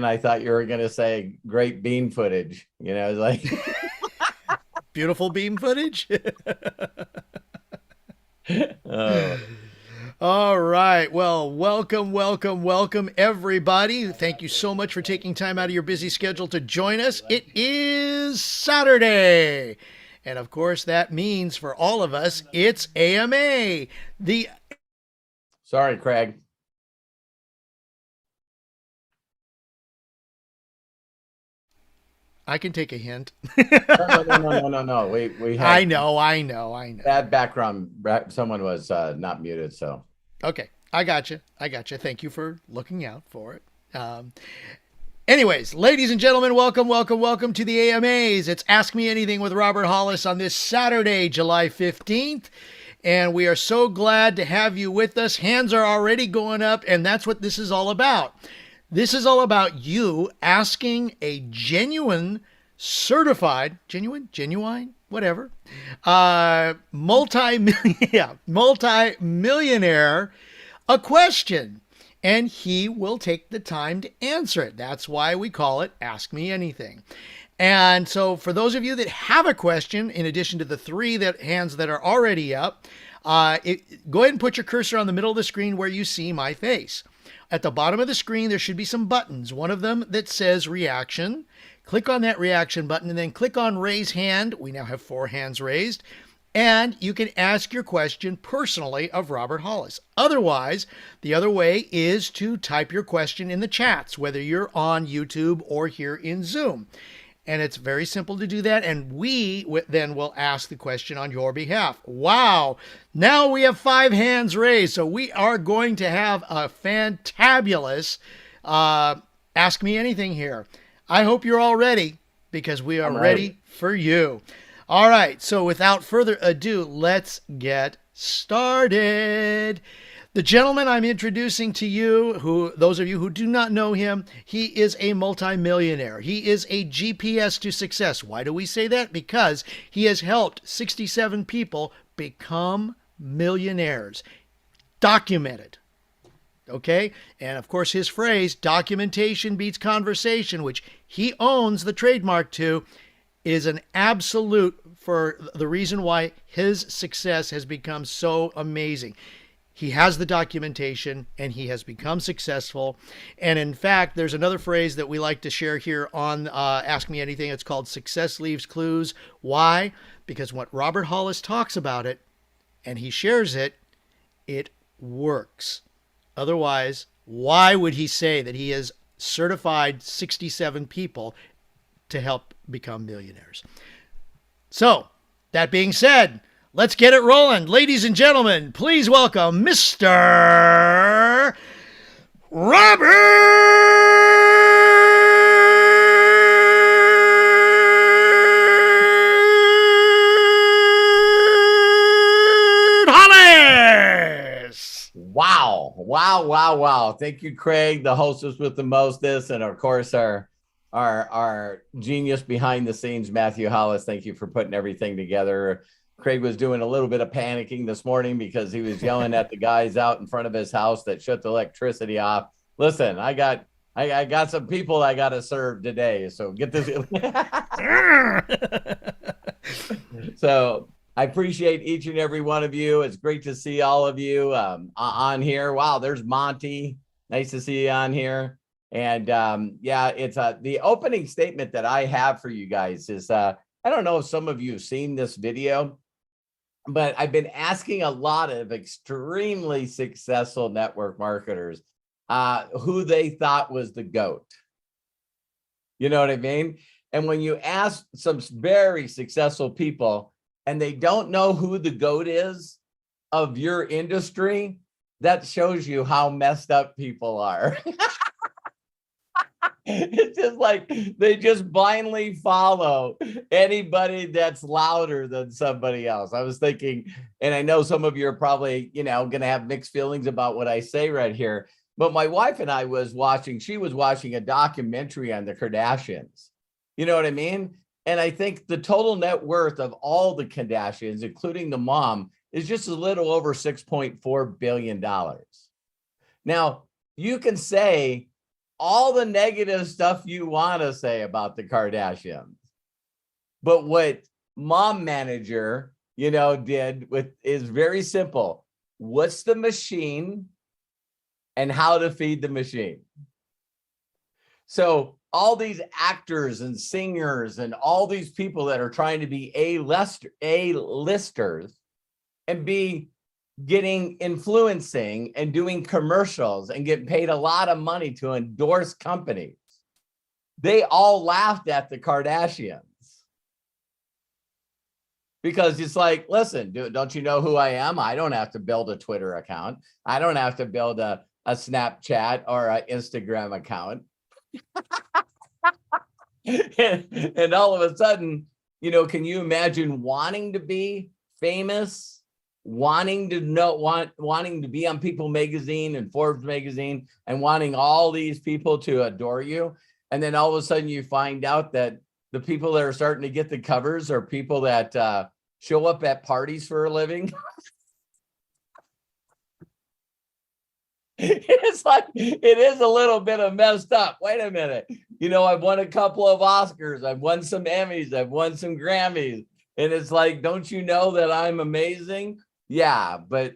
and I thought you were going to say great bean footage. It's like, Beautiful beam footage. oh, All right. Well, welcome, everybody. Thank you so much for taking time out of your busy schedule to join us. It is Saturday. And of course, that means for all of us, it's AMA. The sorry, Craig. I can take a hint. No, no, no, no, no, no, no. We I had know, I know, I know. bad background. Someone was not muted, so Okay, I got you. I got you. Thank you for looking out for it. Um, Anyways, ladies and gentlemen, welcome to the AMAs. It's Ask Me Anything with Robert Hollis on this Saturday, July 15th. And we are so glad to have you with us. Hands are already going up, and that's what this is all about. This is all about you asking a genuine, certified, genuine, whatever, multi-millionaire a question, and he will take the time to answer it. That's why we call it Ask Me Anything. And so for those of you that have a question, in addition to the hands that are already up, go ahead and put your cursor on the middle of the screen where you see my face. At the bottom of the screen, there should be some buttons. One of them that says reaction. Click on that reaction button and then click on raise hand. We now have 4 hands raised. And you can ask your question personally of Robert Hollis. Otherwise, the other way is to type your question in the chats, whether you're on YouTube or here in Zoom. And it's very simple to do that. And we then will ask the question on your behalf. Wow. Now we have 5 hands raised. So we are going to have a fantabulous Ask Me Anything here. I hope you're all ready because we are ready for you. All right. So without further ado, let's get started. The gentleman I'm introducing to you, those of you who do not know him, he is a multimillionaire. He is a GPS to success. Why do we say that? Because he has helped 67 people become millionaires. Documented. Okay? And of course, his phrase, documentation beats conversation, which he owns the trademark to, is an absolute for the reason why his success has become so amazing. He has the documentation and he has become successful. And in fact, there's another phrase that we like to share here on Ask Me Anything. It's called Success Leaves Clues. Why? Because what Robert Hollis talks about it and he shares it, it works. Otherwise, why would he say that he has certified 67 people to help become millionaires? So, that being said, let's get it rolling. Ladies and gentlemen, please welcome Mr. Robert Hollis. wow, wow, wow, wow. Thank you, Craig, the hostess with the mostest, and of course our genius behind the scenes, Matthew Hollis. Thank you for putting everything together. Craig was doing a little bit of panicking this morning because he was yelling at the guys out in front of his house that shut the electricity off. Listen, I got some people I got to serve today, so get this. So I appreciate each and every one of you. It's great to see all of you on here. Wow, there's Monty. Nice to see you on here. And yeah, it's the opening statement that I have for you guys is I don't know if some of you have seen this video, but I've been asking a lot of extremely successful network marketers who they thought was the GOAT. You know what I mean? And when you ask some very successful people and they don't know who the GOAT is of your industry, that shows you how messed up people are. It's just like they just blindly follow anybody that's louder than somebody else. I was thinking, and I know some of you are probably, going to have mixed feelings about what I say right here, but my wife and I she was watching a documentary on the Kardashians. You know what I mean? And I think the total net worth of all the Kardashians, including the mom, is just a little over $6.4 billion. Now, you can say all the negative stuff you want to say about the Kardashians. But what Mom Manager, did is very simple. What's the machine and how to feed the machine? So all these actors and singers and all these people that are trying to be A-listers and be getting influencing and doing commercials and getting paid a lot of money to endorse companies, they all laughed at the Kardashians. Because it's like, listen, don't you know who I am? I don't have to build a Twitter account. I don't have to build a Snapchat or an Instagram account. and all of a sudden, can you imagine wanting to be famous, wanting to be on People magazine and Forbes magazine, and wanting all these people to adore you? And then all of a sudden you find out that the people that are starting to get the covers are people that show up at parties for a living. It's like, it is a little bit of messed up. Wait a minute. I've won a couple of Oscars. I've won some Emmys. I've won some Grammys. And it's like, don't you know that I'm amazing? Yeah, but,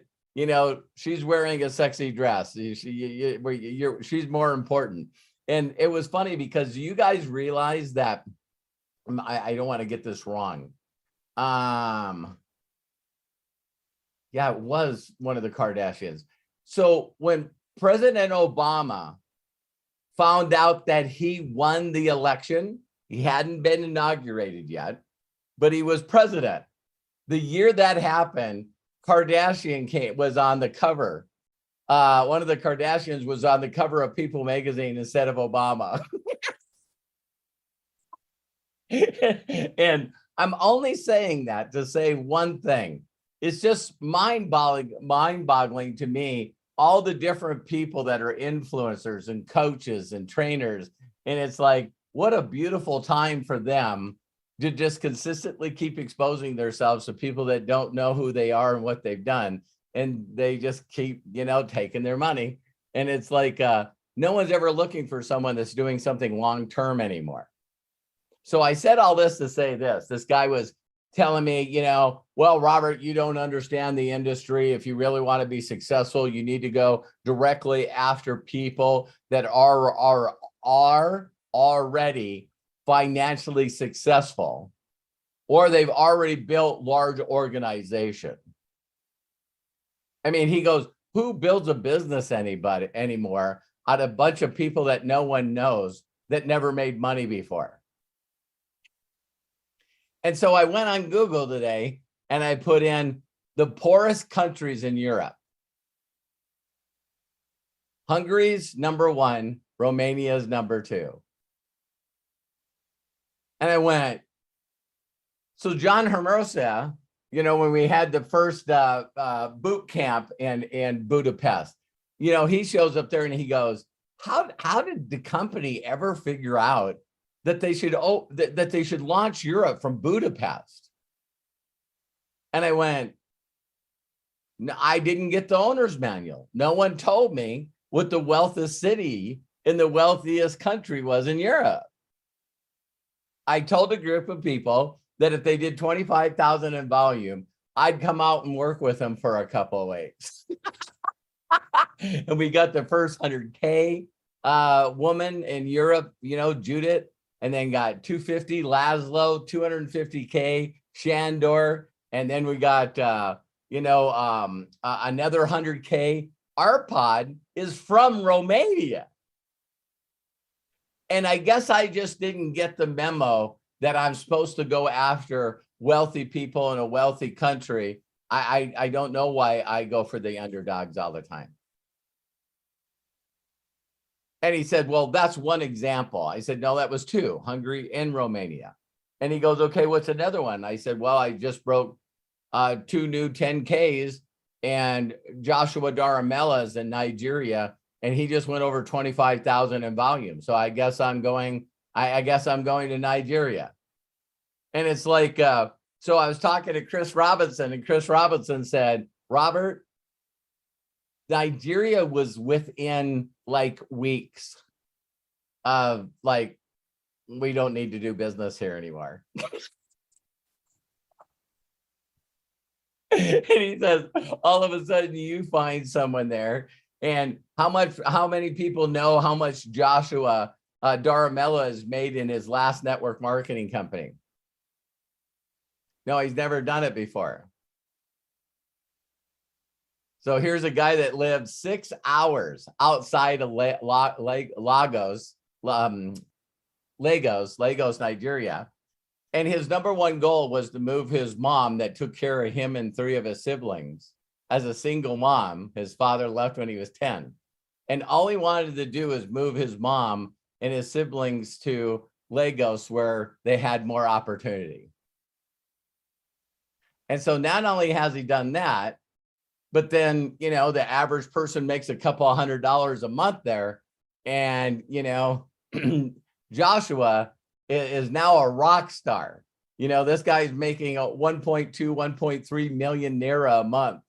she's wearing a sexy dress. She's more important. And it was funny because you guys realize that, I don't want to get this wrong. Yeah, it was one of the Kardashians. So when President Obama found out that he won the election, he hadn't been inaugurated yet, but he was president. The year that happened, Kardashian was on the cover. One of the Kardashians was on the cover of People magazine instead of Obama. And I'm only saying that to say one thing. It's just mind-boggling to me, all the different people that are influencers and coaches and trainers. And it's like, what a beautiful time for them to just consistently keep exposing themselves to people that don't know who they are and what they've done. And they just keep, taking their money. And it's like, no one's ever looking for someone that's doing something long-term anymore. So I said all this to say this. This guy was telling me, well, Robert, you don't understand the industry. If you really want to be successful, you need to go directly after people that are already financially successful, or they've already built large organization. I mean, he goes, who builds a business anymore out of a bunch of people that no one knows that never made money before? And so I went on Google today and I put in the poorest countries in Europe. Hungary's number 1, Romania's number 2. And I went, so John Hermosa, when we had the first boot camp in Budapest, he shows up there and he goes, how did the company ever figure out that they should launch Europe from Budapest? And I went, no, I didn't get the owner's manual. No one told me what the wealthiest city in the wealthiest country was in Europe. I told a group of people that if they did 25,000 in volume, I'd come out and work with them for a couple of weeks. And we got the first 100K woman in Europe, Judith. And then got 250 Laszlo, 250K Shandor, and then we got another 100K. Arpad is from Romania, and I guess I just didn't get the memo that I'm supposed to go after wealthy people in a wealthy country. I don't know why I go for the underdogs all the time. And he said, well, that's one example. I said, no, that was 2, Hungary and Romania. And he goes, okay, what's another one? I said, well, I just broke 2 new 10Ks, and Joshua Daramella's in Nigeria, and he just went over 25,000 in volume. So I guess I'm going to Nigeria. And it's like, so I was talking to Chris Robinson, and Chris Robinson said, Robert, Nigeria was within like weeks. like, we don't need to do business here anymore. And he says, all of a sudden you find someone there, and how many people know how much Joshua Daramella has made in his last network marketing company? No, he's never done it before. So here's a guy that lived 6 hours outside of Lagos, Nigeria. And his number one goal was to move his mom that took care of him and 3 of his siblings as a single mom. His father left when he was 10. And all he wanted to do is move his mom and his siblings to Lagos, where they had more opportunity. And so not only has he done that, but then, you know, the average person makes a couple $100 a month there. And, you know, Joshua is now a rock star. You know, this guy's making a 1.2, 1.3 million naira a month.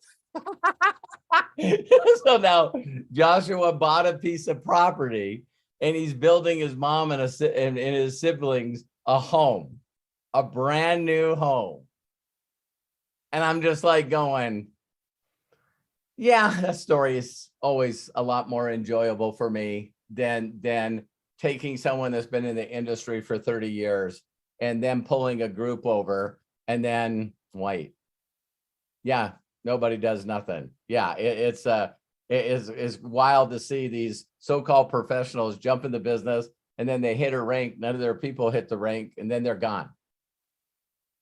So now Joshua bought a piece of property, and he's building his mom and his siblings a home, a brand new home. And I'm just like going, yeah, that story is always a lot more enjoyable for me than taking someone that's been in the industry for 30 years and then pulling a group over and then wait. Yeah, nobody does nothing. Yeah, it's wild to see these so-called professionals jump in the business, and then they hit a rank, none of their people hit the rank, and then they're gone.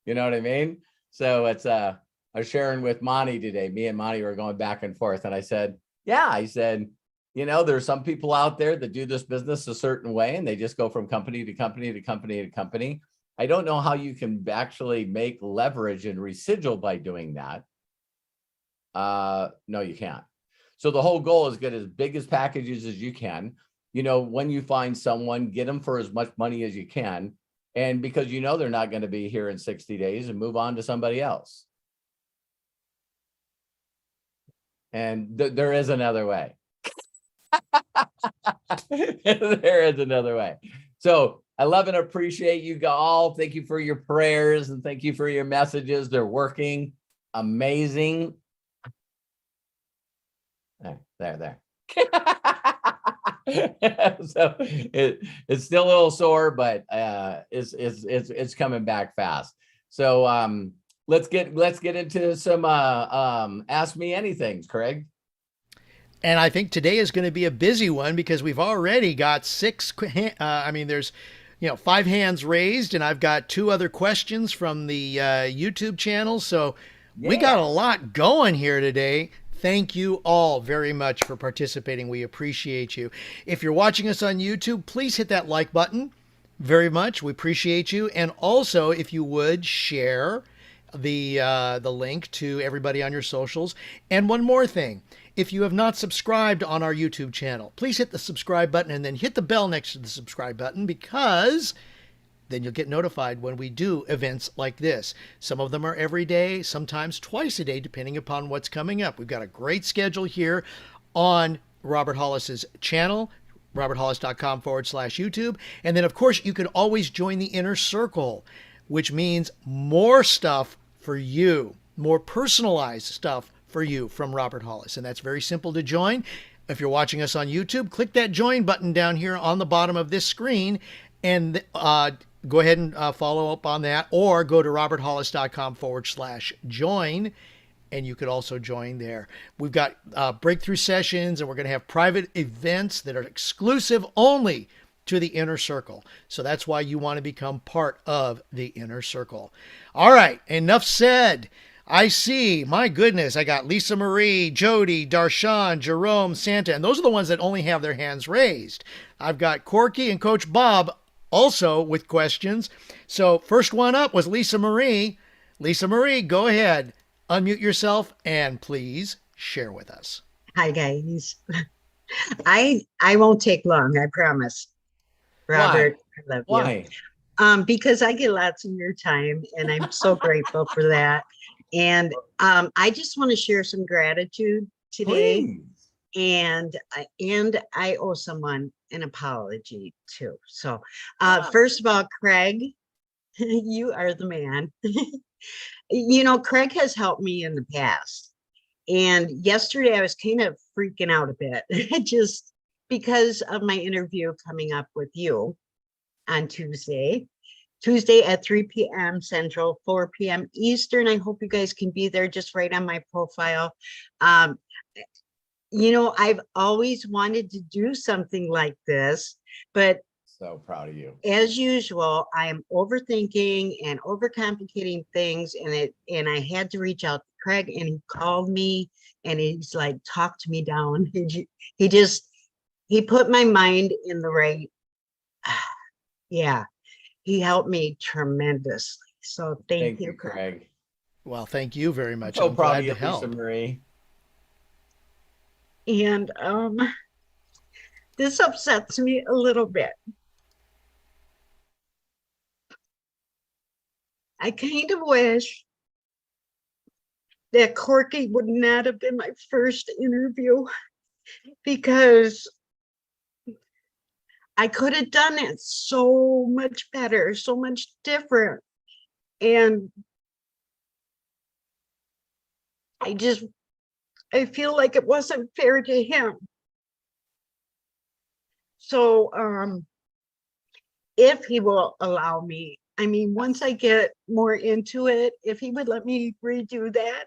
You know what I mean? So it's I was sharing with Monty today. Me and Monty were going back and forth, and I said, you know, there's some people out there that do this business a certain way, and they just go from company to company to company to company. I don't know how you can actually make leverage and residual by doing that. No, you can't. So the whole goal is get as big as packages as you can. You know, when you find someone, get them for as much money as you can. And because you know they're not going to be here in 60 days, and move on to somebody else. And there is another way. There is another way. So I love and appreciate you all. Thank you for your prayers, and thank you for your messages. They're working. Amazing. There. So it's still a little sore, but it's coming back fast. So let's get into some Ask Me Anything, Craig. And I think today is going to be a busy one because we've already got 6. There's 5 hands raised, and I've got 2 other questions from the YouTube channel. So we got a lot going here today. Thank you all very much for participating. We appreciate you. If you're watching us on YouTube, please hit that like button very much. We appreciate you. And also, if you would share the link to everybody on your socials. And one more thing. If you have not subscribed on our YouTube channel, please hit the subscribe button and then hit the bell next to the subscribe button, because then you'll get notified when we do events like this. Some of them are every day, sometimes twice a day, depending upon what's coming up. We've got a great schedule here on Robert Hollis's channel, roberthollis.com/YouTube. And then, of course, you can always join the inner circle, which means more stuff for you, more personalized stuff for you from Robert Hollis. And that's very simple to join. If you're watching us on YouTube, click that join button down here on the bottom of this screen, and go ahead and follow up on that, or go to roberthollis.com/join, and you could also join there. We've got breakthrough sessions, and we're going to have private events that are exclusive only to the inner circle. So that's why you want to become part of the inner circle. All right, enough said. I see, my goodness, I got Lisa Marie, Jody, Darshan, Jerome, Santa, and those are the ones that only have their hands raised. I've got Corky and Coach Bob also with questions. So first one up was Lisa Marie. Lisa Marie, go ahead, unmute yourself, and please share with us. Hi, guys. I won't take long, I promise. Robert, Why? I love Why? you. Because I get lots of your time, and I'm so grateful for that. And I just want to share some gratitude today. Please. And I owe someone an apology too. So first of all, Craig, you are the man. You know, Craig has helped me in the past. And yesterday I was kind of freaking out a bit, just because of my interview coming up with you on Tuesday at 3 p.m. Central, 4 p.m. Eastern. I hope you guys can be there, just right on my profile. You know, I've always wanted to do something like this, but So proud of you. as usual, I am overthinking and overcomplicating things, and I had to reach out to Craig, and he called me and he's like, talked me down. He put my mind in the right. Yeah, he helped me tremendously. So thank you, Craig. Craig. Well, thank you very much. So I'm proud glad of you, to help. Lisa Marie. And this upsets me a little bit. I kind of wish that Corky would not have been my first interview, because I could have done it so much better, so much different. And I feel like it wasn't fair to him. So if he will allow me, I mean, once I get more into it, if he would let me redo that.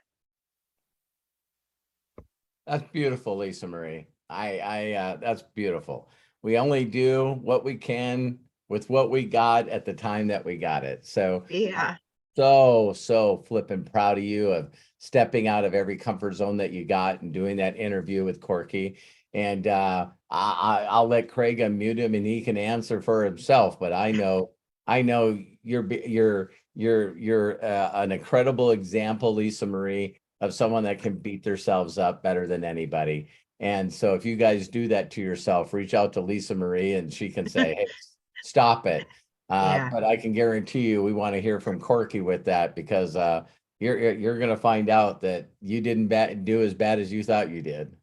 That's beautiful, Lisa Marie. That's beautiful. We only do what we can with what we got at the time that we got it. So Yeah. so flipping proud of you of stepping out of every comfort zone that you got and doing that interview with Corky. And I'll let Craig unmute him and he can answer for himself. But I know you're an incredible example, Lisa Marie, of someone that can beat themselves up better than anybody. And so if you guys do that to yourself, reach out to Lisa Marie and she can say, hey, stop it. Yeah. But I can guarantee you we want to hear from Corky with that, because you're going to find out that you didn't do as bad as you thought you did.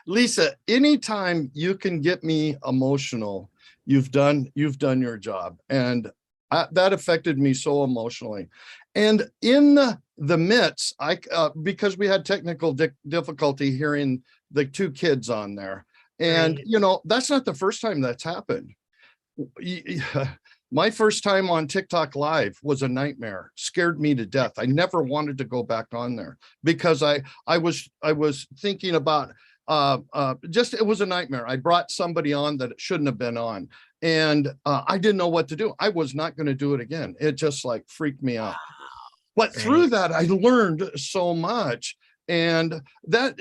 Lisa, anytime you can get me emotional, you've done your job. And that affected me so emotionally. And in the midst, because we had technical difficulty hearing the two kids on there. And, Right. you know, that's not the first time that's happened. My first time on TikTok Live was a nightmare, scared me to death. I never wanted to go back on there because I was thinking about it was a nightmare. I brought somebody on that it shouldn't have been on, and I didn't know what to do. I was not going to do it again. It just like freaked me out. But through that, I learned so much. And that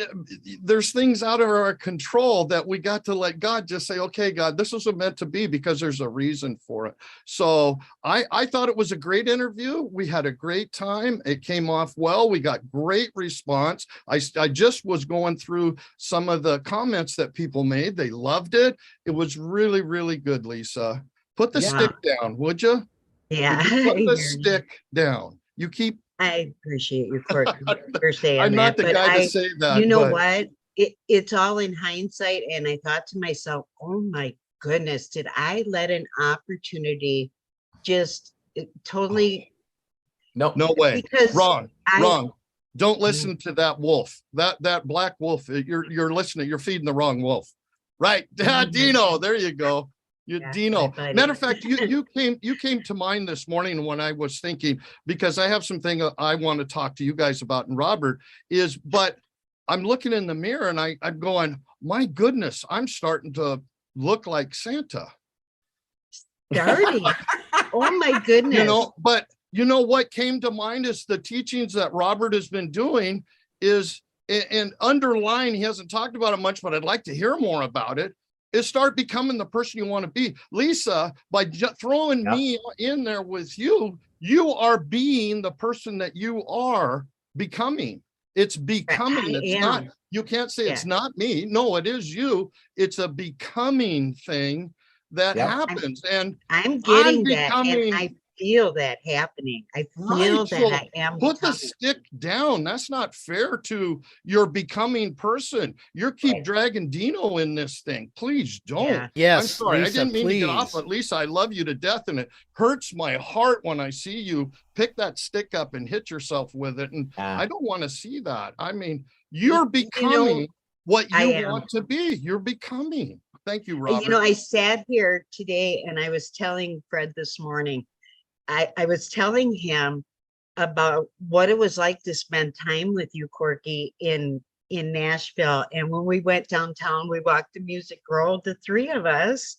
there's things out of our control that we got to let God just say, okay, God, this was meant to be because there's a reason for it. So I thought it was a great interview. We had a great time. It came off well. We got great response. I just was going through some of the comments that people made. They loved it. It was really, really good, Lisa. Put the stick down, would you? Yeah. Would you put the stick down. You keep. I appreciate you, Corky, for saying I'm not that, the but guy to say that. you know what? It's all in hindsight. And I thought to myself, oh my goodness, did I let an opportunity just totally? No way. Because wrong. Don't listen to that wolf, that black wolf. You're listening. You're feeding the wrong wolf. Right. Dino, there you go. Dino. Matter of fact, you came to mind this morning when I was thinking, because I have something I want to talk to you guys about, and Robert but I'm looking in the mirror and I'm going, my goodness, I'm starting to look like Santa. Starting. Oh my goodness. You know, but you know what came to mind is the teachings that Robert has been doing is, and underline, he hasn't talked about it much, but I'd like to hear more about it, is start becoming the person you want to be. Lisa, by throwing me in there with you, you are being the person that you are becoming. It's becoming. It's not, you can't say it's not me. No, it is you. It's a becoming thing that happens. And I'm getting that. And feel that happening. I feel Right. that So I am put the becoming. stick down. That's not fair to your becoming person. You keep Right. dragging Dino in this thing. Please don't. Yeah. I'm Yes, sorry. Lisa, I didn't mean to get off, please. but Lisa, I love you to death. And it hurts my heart when I see you pick that stick up and hit yourself with it. And I don't want to see that. I mean, you're becoming what I you am. want to be. You're becoming. Thank you, You Robert. know, I sat here today and I was telling Fred this morning, I was telling him about what it was like to spend time with you, Corky, in Nashville. And when we went downtown, we walked to Music Row, the three of us,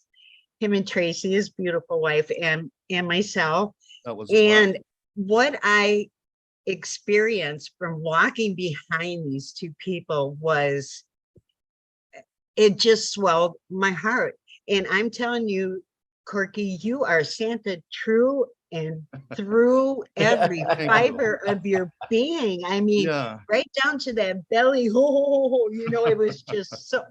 him and Tracy, his beautiful wife, and myself. That was And what I experienced from walking behind these two people was, it just swelled my heart. And I'm telling you, Corky, you are Santa true and through every fiber of your being. I mean, yeah. right down to that belly. Oh, you know, it was just so,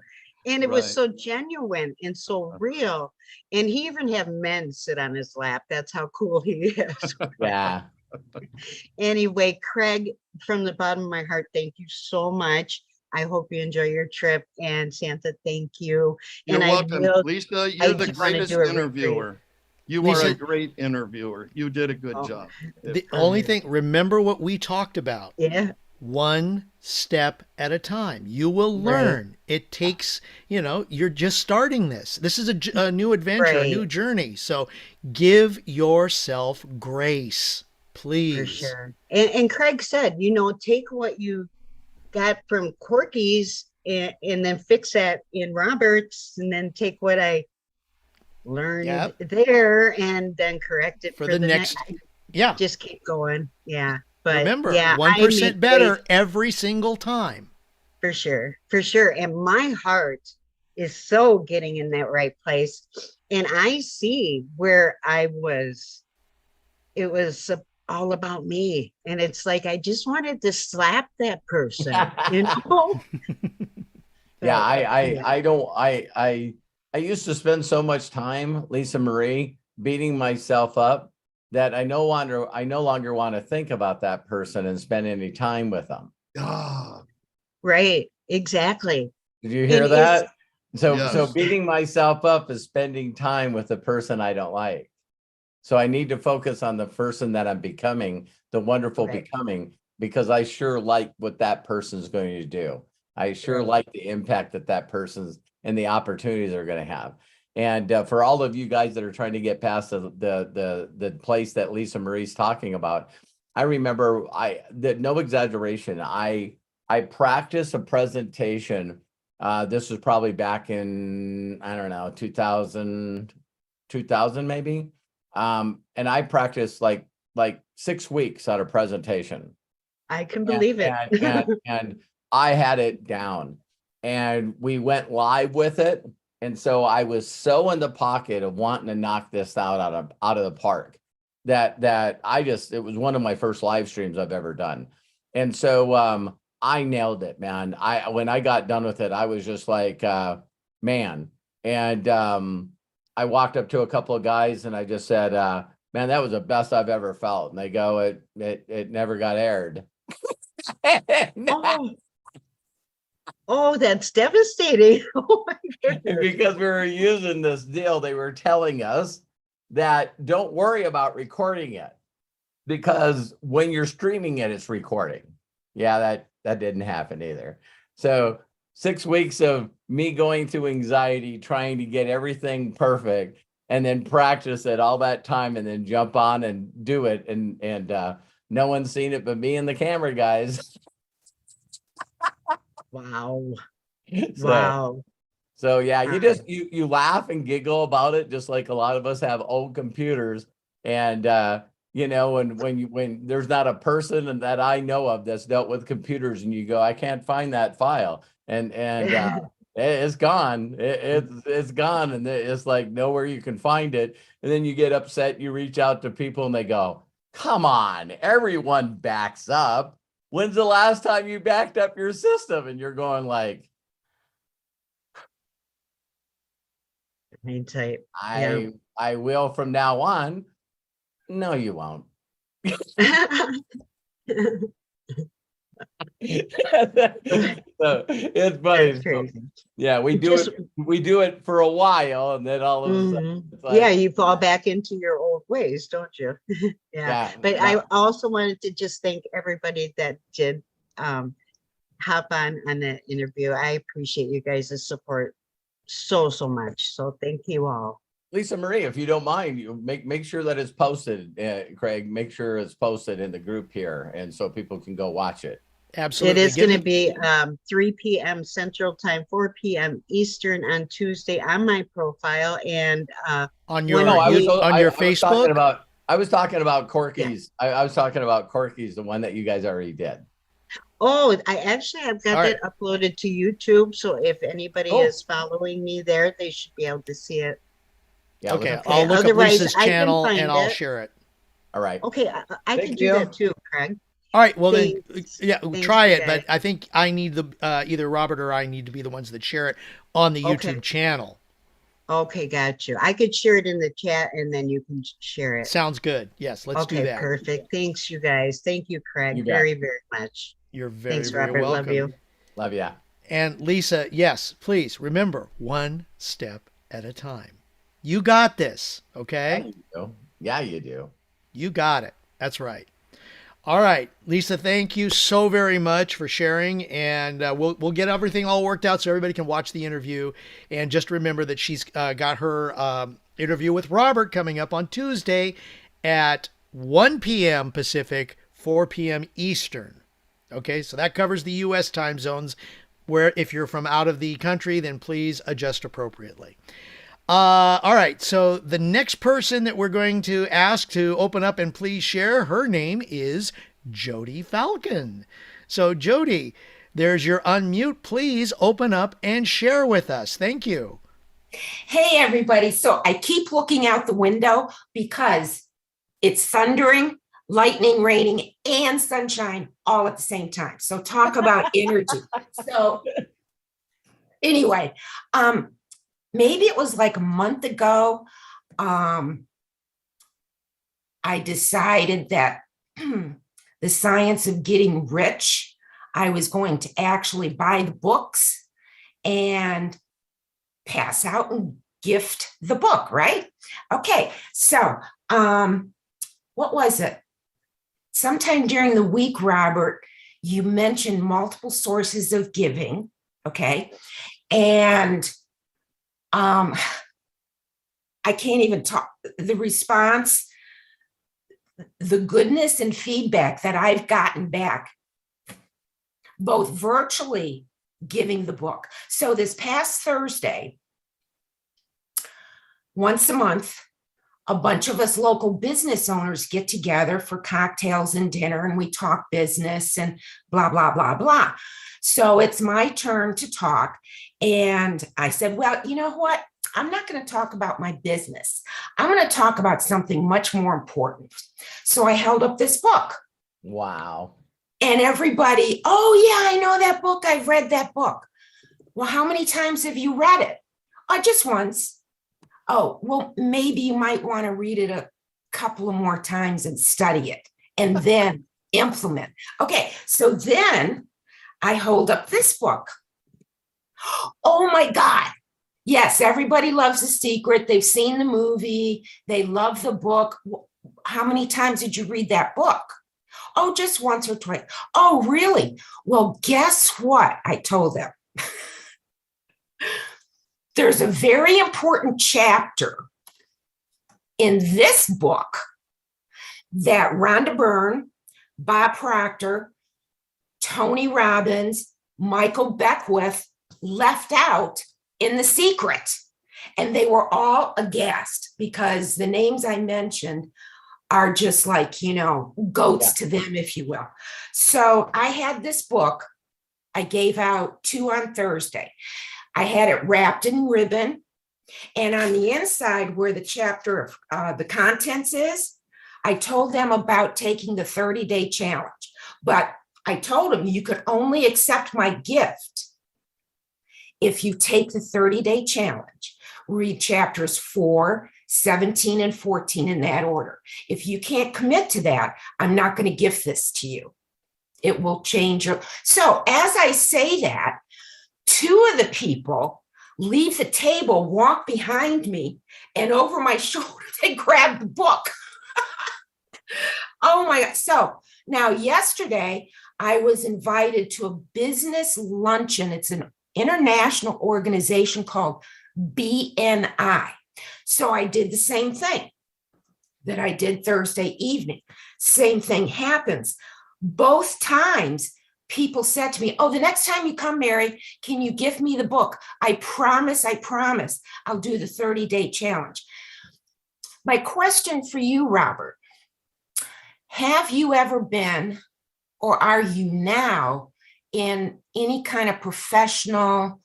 and it was Right. so genuine and so real. And he even had men sit on his lap. That's how cool he is. Yeah. Anyway, Craig, from the bottom of my heart, thank you so much. I hope you enjoy your trip. And Santa, thank you. You're And welcome. I will, Lisa, I you're the do wanna greatest do a retreat. interviewer. You Lisa- are a great interviewer. You did a good Oh. job. The only thing, remember what we talked about. Yeah. One step at a time. You will learn. It takes, you know, you're just starting this. This is a new adventure, a new Right. journey. So give yourself grace, please. For sure. And Craig said, you know, take what you got from Corky's and then fix that in Robert's, and then take what I learned there and then correct it for the next. Yeah. Just keep going. Yeah. But remember, yeah, 1% better every single time. For sure. For sure. And my heart is so getting in that right place. And I see where I was, it was all about me. And it's like, I just wanted to slap that person, you know? Yeah, I used to spend so much time, Lisa Marie, beating myself up that I no longer want to think about that person and spend any time with them. Ah, right. Exactly. Did you hear that? So yes. beating myself up is spending time with the person I don't like. So I need to focus on the person that I'm becoming, the wonderful becoming, because I sure like what that person's going to do. I sure like the impact that person's and the opportunities they're going to have. And for all of you guys that are trying to get past the place that Lisa Marie's talking about, I remember no exaggeration. I practiced a presentation. This was probably back in, I don't know, 2000 maybe. And I practiced like 6 weeks at a presentation. I can believe it. And I had it down, and we went live with it. And so I was so in the pocket of wanting to knock this out of the park that it was one of my first live streams I've ever done. And so I nailed it, man. When I got done with it, I was just like, man. And I walked up to a couple of guys and I just said, man, that was the best I've ever felt. And they go, it never got aired. Oh, that's devastating. Oh my goodness. Because we were using this deal, they were telling us that don't worry about recording it, because when you're streaming it, it's recording. Yeah, that didn't happen either. So 6 weeks of me going through anxiety, trying to get everything perfect, and then practice it all that time, and then jump on and do it. And no one's seen it but me and the camera guys. Wow. Wow. So yeah, you laugh and giggle about it, just like a lot of us have old computers. And you know, when there's not a person that I know of that's dealt with computers, and you go, I can't find that file, and it's gone. It's gone, and it's like nowhere you can find it. And then you get upset. You reach out to people, and they go, "Come on, everyone backs up. When's the last time you backed up your system?" And you're going like, Hang tight. I will from now on. No, you won't. So it's funny. That's crazy. Yeah, we do Just- it. We do it for a while, and then all of a sudden, Mhm. it's like, Yeah, you fall back into your old ways, don't you? Yeah, But no. I also wanted to just thank everybody that did hop on the interview. I appreciate you guys' support so much. So thank you all. Lisa Marie, if you don't mind, you make sure that it's posted. Craig, make sure it's posted in the group here, and so people can go watch it. Absolutely. It is going to be 3 p.m. Central Time, 4 p.m. Eastern on Tuesday on my profile and on your No, Facebook. I was talking about Corky's. Yeah. I was talking about Corky's, the one that you guys already did. Oh, I actually have got that uploaded to YouTube. So if anybody is following me there, they should be able to see it. Yeah, okay, I'll look up Lisa's channel and I'll share it. All right. Okay, I can do that too, Craig. All right, well then, yeah, try it. But I think I need the either Robert or I need to be the ones that share it on the YouTube channel. Okay, got you. I could share it in the chat and then you can share it. Sounds good. Yes, let's do that. Okay, perfect. Thanks, you guys. Thank you, Craig, very, very much. You're very, Thanks, very Robert. welcome. Love you. Love ya. And Lisa, yes, please remember, one step at a time. You got this, okay? Yeah, you do. Yeah, you do. You got it. That's right. All right, Lisa, thank you so very much for sharing, and we'll get everything all worked out so everybody can watch the interview. And just remember that she's got her interview with Robert coming up on Tuesday at 1 p.m. Pacific, 4 p.m. Eastern. Okay, so that covers the U.S. time zones, where if you're from out of the country, then please adjust appropriately. All right, so the next person that we're going to ask to open up and please share, her name is Jody Falcon. So Jody, there's your unmute. Please open up and share with us. Thank you. Hey, everybody. So I keep looking out the window because it's thundering, lightning, raining, and sunshine all at the same time. So talk about energy. So anyway, maybe it was like a month ago, I decided that the science of getting rich, I was going to actually buy the books and pass out and gift the book, right? Okay, so what was it? Sometime during the week, Robert, you mentioned multiple sources of giving, okay? And I can't even talk. The response, the goodness and feedback that I've gotten back, both virtually giving the book. So this past Thursday, once a month, a bunch of us local business owners get together for cocktails and dinner, and we talk business and blah, blah, blah, blah. So it's my turn to talk. And I said, well, you know what? I'm not going to talk about my business. I'm going to talk about something much more important. So I held up this book. Wow. And everybody, oh, yeah, I know that book. I've read that book. Well, how many times have you read it? Just once. Oh, well, maybe you might want to read it a couple of more times and study it and then implement. Okay, so then I hold up this book. Oh my God. Yes, everybody loves The Secret. They've seen the movie. They love the book. How many times did you read that book? Oh, just once or twice. Oh, really? Well, guess what? I told them. There's a very important chapter in this book that Rhonda Byrne, Bob Proctor, Tony Robbins, Michael Beckwith left out in The Secret. And they were all aghast because the names I mentioned are just like, you know, goats to them, if you will. So I had this book. I gave out 2 on Thursday. I had it wrapped in ribbon. And on the inside where the chapter of the contents is, I told them about taking the 30-day challenge. But I told them you could only accept my gift if you take the 30-day challenge, read chapters 4, 17, and 14 in that order. If you can't commit to that, I'm not going to gift this to you. It will change your. So as I say that, two of the people leave the table, walk behind me, and over my shoulder, they grab the book. Oh my God. So now yesterday, I was invited to a business luncheon. It's an international organization called BNI. So I did the same thing that I did Thursday evening. Same thing happens. Both times, people said to me, oh, the next time you come, Mary, can you give me the book? I promise, I'll do the 30-day challenge. My question for you, Robert, have you ever been, or are you now, in any kind of professional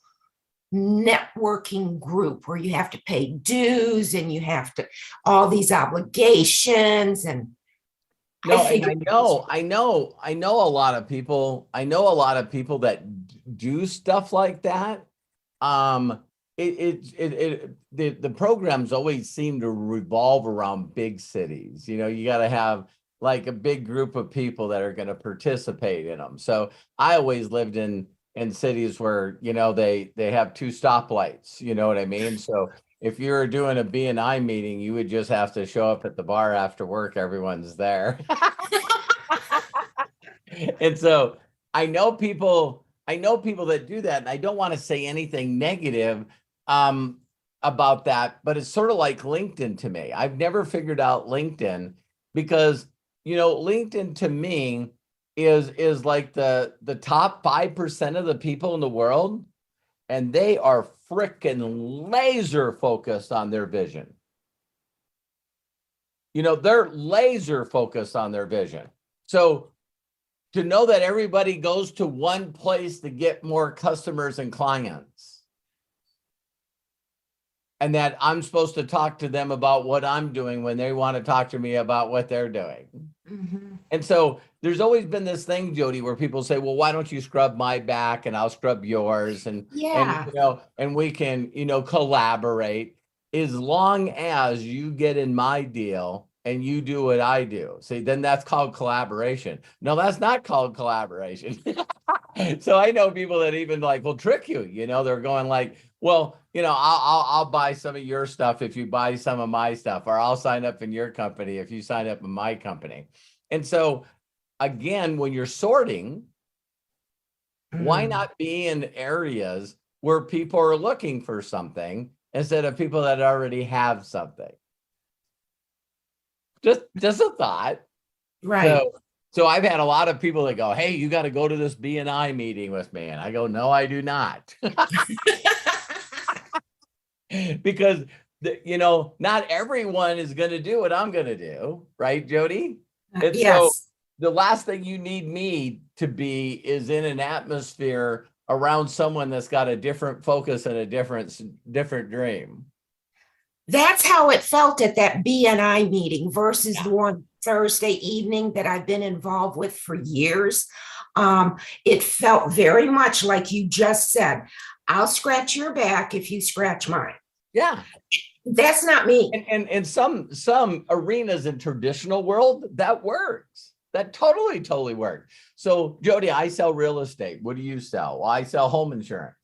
networking group where you have to pay dues and you have to, all these obligations? And No, and I know a lot of people. I know a lot of people that do stuff like that. The programs always seem to revolve around big cities. You know, you got to have like a big group of people that are going to participate in them. So I always lived in cities where, you know, they have 2 stoplights. You know what I mean? So if you're doing a BNI meeting, you would just have to show up at the bar after work. Everyone's there. And so I know people that do that. And I don't want to say anything negative about that, but it's sort of like LinkedIn to me. I've never figured out LinkedIn because, you know, LinkedIn to me is like the top 5% of the people in the world. And they are frickin' laser focused on their vision. You know, they're laser focused on their vision. So to know that everybody goes to one place to get more customers and clients, and that I'm supposed to talk to them about what I'm doing when they want to talk to me about what they're doing. Mm-hmm. And so there's always been this thing, Jody, where people say, well, why don't you scrub my back and I'll scrub yours? And, and you know, and we can, you know, collaborate as long as you get in my deal and you do what I do. See, then that's called collaboration. No, that's not called collaboration. So I know people that even like will trick you, you know, they're going like, well, you know, I'll buy some of your stuff if you buy some of my stuff, or I'll sign up in your company if you sign up in my company. And so again, when you're sorting, why not be in areas where people are looking for something instead of people that already have something? Just a thought. Right. So I've had a lot of people that go, hey, you got to go to this BNI meeting with me. And I go, no, I do not. Because, you know, not everyone is going to do what I'm going to do. Right, Jody? And yes. So the last thing you need me to be is in an atmosphere around someone that's got a different focus and a different dream. That's how it felt at that BNI meeting versus the one Thursday evening that I've been involved with for years. It felt very much like you just said, I'll scratch your back if you scratch mine. Yeah. That's not me. And some arenas in traditional world, that works. That totally works. So Jody, I sell real estate. What do you sell? Well, I sell home insurance.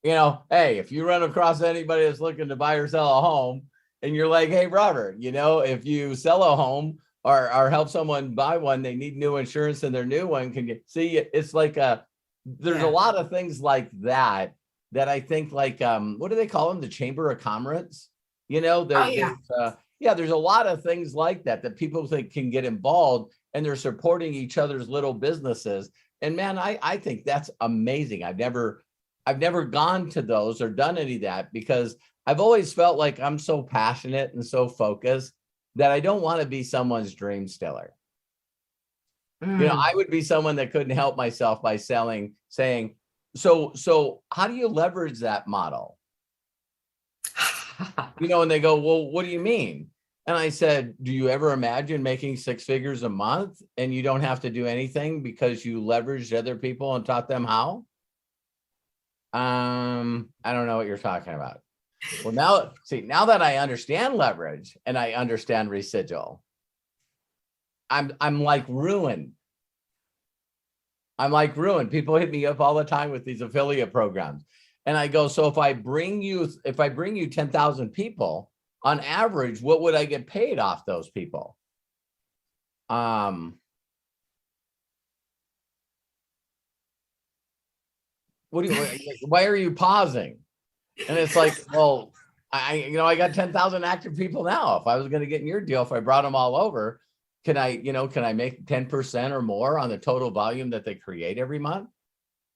You know, hey, if you run across anybody that's looking to buy or sell a home and you're like, hey, Robert, you know, if you sell a home or help someone buy one, they need new insurance and their new one can get, see, it's like there's a lot of things like that I think like, what do they call them? The Chamber of Commerce, you know, there's a lot of things like that people think can get involved, and they're supporting each other's little businesses. And man, I think that's amazing. I've never gone to those or done any of that because I've always felt like I'm so passionate and so focused that I don't want to be someone's dream stiller. You know, I would be someone that couldn't help myself by saying, so how do you leverage that model? You know, and they go, well, what do you mean? And I said, do you ever imagine making 6 figures a month and you don't have to do anything because you leveraged other people and taught them how? I don't know what you're talking about. Well, now that I understand leverage and I understand residual, I'm like ruined. I'm like ruined. People hit me up all the time with these affiliate programs. And I go, so if I bring you 10,000 people on average, what would I get paid off those people? Why are you pausing? And it's like, well, I got 10,000 active people now. If I was going to get in your deal, if I brought them all over, can I make 10% or more on the total volume that they create every month?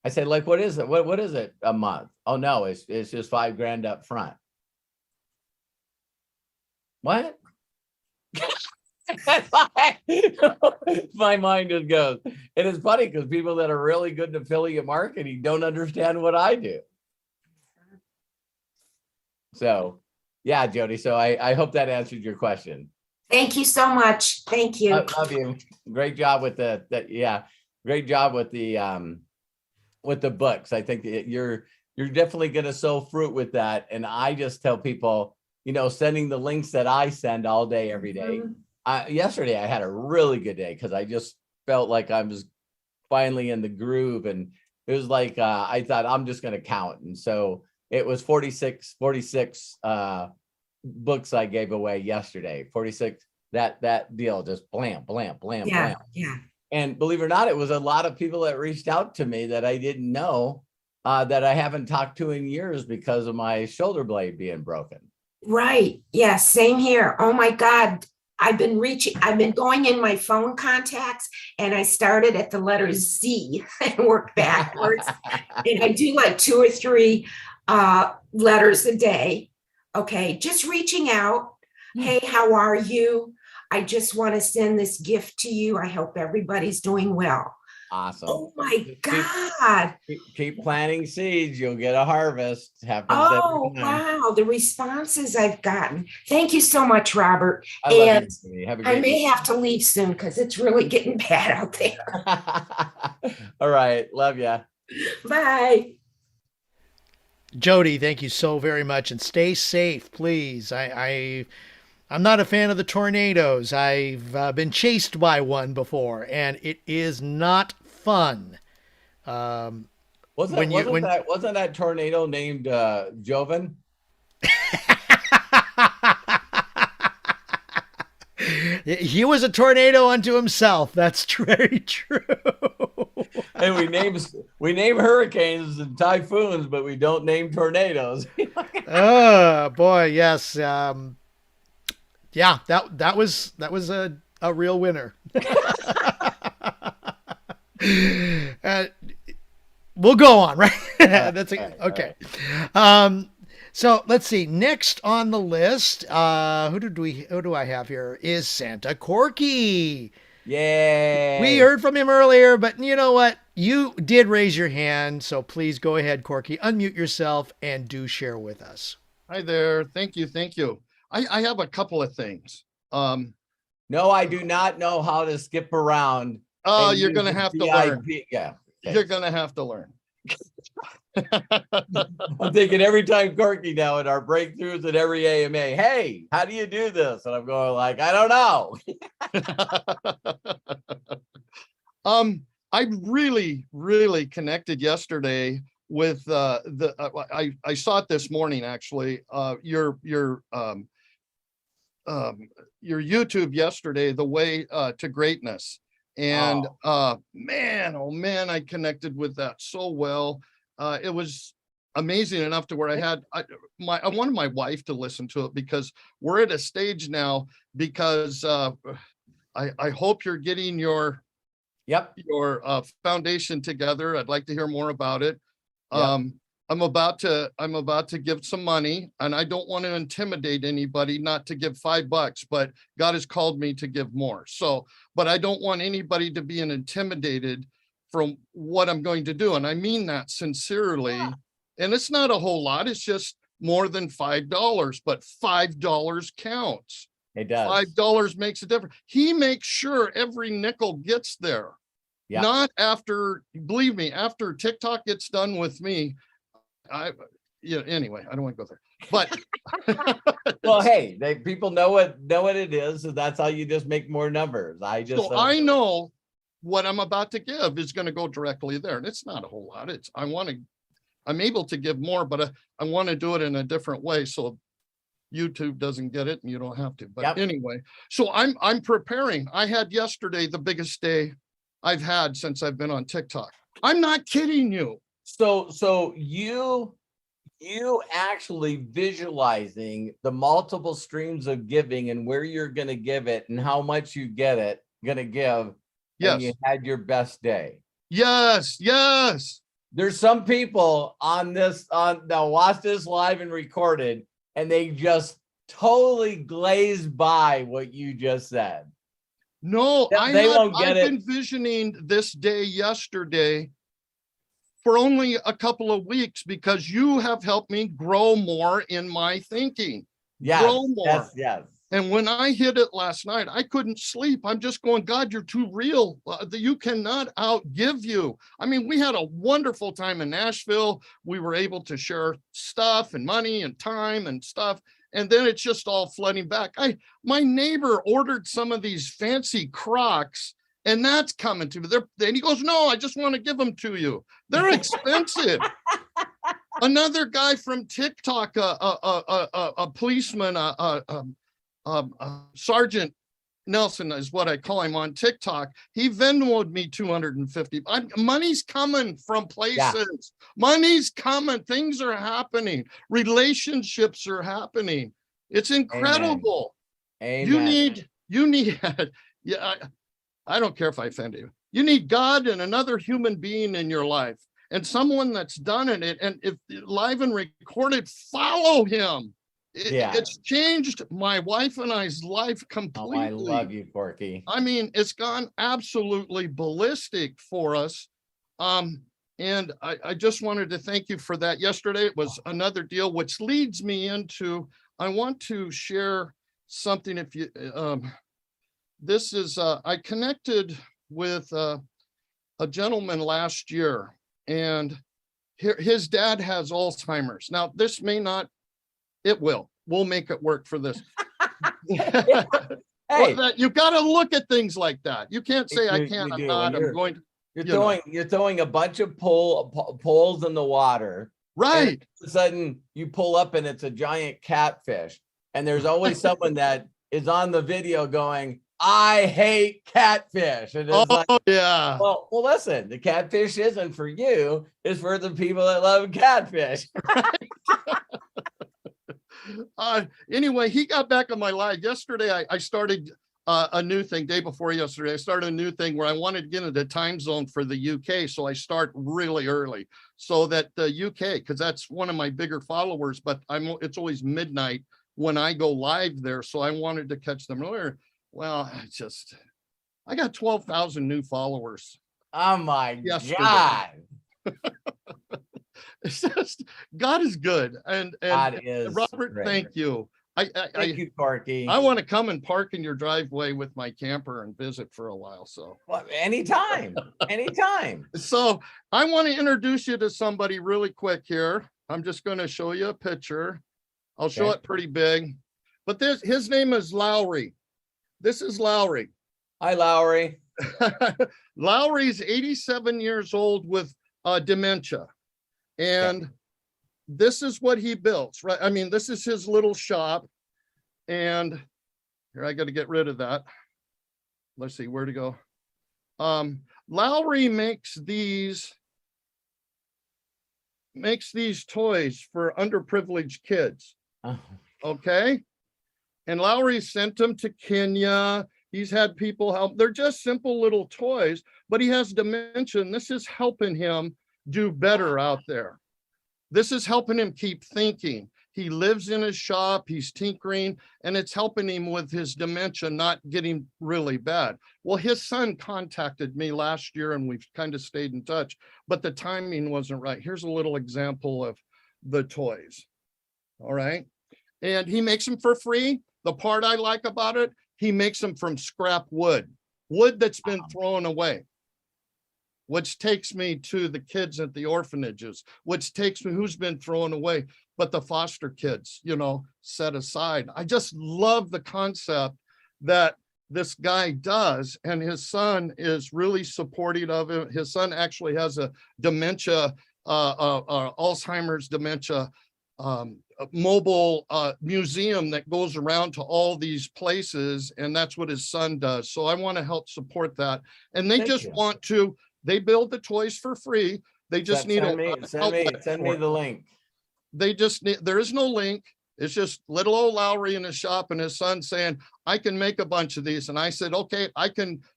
I say, like, what is it? What is it a month? Oh no, it's just $5,000 up front. What? My mind just goes. It is funny because people that are really good in affiliate marketing don't understand what I do. So yeah, Jody. So I hope that answered your question. Thank you so much. Thank you. I love you. Great job with great job with the books. I think that you're definitely going to sow fruit with that. And I just tell people, sending the links that I send all day, every day. Yesterday, I had a really good day because I just felt like I was finally in the groove. And it was like, I thought I'm just going to count. And so it was 46 books I gave away yesterday. 46, that deal just blam, blam, blam, blam. Yeah. And believe it or not, it was a lot of people that reached out to me that I didn't know, that I haven't talked to in years because of my shoulder blade being broken. Right. Yeah. Same here. Oh my God. I've been going in my phone contacts, and I started at the letter Z and worked backwards. And I do like 2 or 3 letters a day. Okay. Just reaching out. Hey, how are you? I just want to send this gift to you. I hope everybody's doing well. Awesome. Oh my God. Keep planting seeds. You'll get a harvest. Oh, wow. The responses I've gotten. Thank you so much, Robert. I love you. Have a great I may have to leave soon because it's really getting bad out there. All right. Love ya. Bye. Jody, thank you so very much, and stay safe, please. I'm not a fan of the tornadoes. I've been chased by one before, and it is not fun. Wasn't that tornado named Joven? He was a tornado unto himself. That's very true. And we name hurricanes and typhoons, but we don't name tornadoes. Oh boy, yes. Yeah, that was a real winner. We'll go on, right? That's okay. So let's see. Next on the list, who do I have here? Is Santa Corky. Yay! We heard from him earlier, but you know what? You did raise your hand, so please go ahead, Corky. Unmute yourself and do share with us. Hi there. Thank you. I have a couple of things. No, I do not know how to skip around. Oh, you're going to have to learn. Yeah. Okay. You're going to have to learn. I'm thinking every time Corky now in our breakthroughs at every AMA, hey, how do you do this? And I'm going like, I don't know. I really connected yesterday with I saw it this morning actually. Your YouTube yesterday, the way to greatness. And man, I connected with that so well. It was amazing enough to where I wanted my wife to listen to it because we're at a stage now because I hope you're getting your foundation together. I'd like to hear more about it. Yep. I'm about to give some money, and I don't want to intimidate anybody not to give $5, but God has called me to give more. So, but I don't want anybody to be intimidated from what I'm going to do. And I mean that sincerely. Yeah. And it's not a whole lot. It's just more than $5, but $5 counts. It does. $5 makes a difference. He makes sure every nickel gets there. Yeah. Not after, believe me, after TikTok gets done with me, anyway, I don't want to go there, but Well, hey, people know what it is, so that's how you just make more numbers. So I know what I'm about to give is going to go directly there, and it's not a whole lot. I'm able to give more, but I want to do it in a different way so YouTube doesn't get it and you don't have to. But anyway, so I'm preparing. I had yesterday the biggest day I've had since I've been on TikTok. I'm not kidding you. So you actually visualizing the multiple streams of giving and where you're going to give it and how much you going to give. Yes. And you had your best day. Yes. There's some people that watch this live and recorded, and they just totally glaze by what you just said. No, I've been envisioning this day yesterday for only a couple of weeks because you have helped me grow more in my thinking. Yes, grow more. Yes. And when I hit it last night, I couldn't sleep. I'm just going, God, you're too real. You cannot outgive you. I mean, we had a wonderful time in Nashville. We were able to share stuff and money and time and stuff. And then it's just all flooding back. My neighbor ordered some of these fancy Crocs, and that's coming to me. And he goes, no, I just want to give them to you. They're expensive. Another guy from TikTok, a policeman, Sergeant Nelson is what I call him on TikTok. He Venmoed me $250. Money's coming from places. Yeah. Money's coming. Things are happening. Relationships are happening. It's incredible. Amen. You need. Yeah, I don't care if I offend you. You need God and another human being in your life, and someone that's done it. And if live and recorded, follow him. It's changed my wife and I's life completely. Oh, I love you, Corky. I mean, it's gone absolutely ballistic for us. And I just wanted to thank you for that. Yesterday, it was another deal, which leads me into, I want to share something. If you, this is, I connected with a gentleman last year, and his dad has Alzheimer's. Now, this may not, it will. We'll make it work for this. Hey, you got to look at things like that. You can't say I can't. I'm not. I'm going to. You're throwing a bunch of poles in the water. Right. All of a sudden, you pull up and it's a giant catfish. And there's always someone that is on the video going, "I hate catfish." And it's yeah. Well, listen, the catfish isn't for you. It's for the people that love catfish. Anyway, he got back on my live yesterday. I started a new thing day before yesterday. I started a new thing where I wanted to get into the time zone for the UK. So I start really early so that the UK, because that's one of my bigger followers, but it's always midnight when I go live there. So I wanted to catch them earlier. Well, I got 12,000 new followers. Oh my God. It's just, God is good. And God is Robert, great. Thank you. Thank you, Corky. I want to come and park in your driveway with my camper and visit for a while. So anytime. So I want to introduce you to somebody really quick here. I'm just going to show you a picture. I'll show it pretty big, but his name is Lowry. This is Lowry. Hi, Lowry. Lowry's 87 years old with dementia. And this is what he built, right? I mean, this is his little shop. And here, I got to get rid of that. Let's see where to go. Lowry makes these toys for underprivileged kids. Oh. Okay. And Lowry sent them to Kenya. He's had people help. They're just simple little toys, but he has dementia. And this is helping him do better out there. This is helping him keep thinking. He lives in his shop, he's tinkering, and it's helping him with his dementia not getting really bad. Well, his son contacted me last year and we've kind of stayed in touch, but the timing wasn't right. Here's a little example of the toys. All right. And he makes them for free. The part I like about it, he makes them from scrap wood that's been thrown away. which takes me to the kids at the orphanages, which takes me who's been thrown away, but the foster kids, you know, set aside. I just love the concept that this guy does, and his son is really supportive of him. His son actually has a dementia, Alzheimer's dementia mobile museum that goes around to all these places, and that's what his son does. So I want to help support that. And they want to, they build the toys for free. They just need send me the link. They just need, there is no link. It's just little old Lowry in his shop and his son saying, I can make a bunch of these. And I said, okay,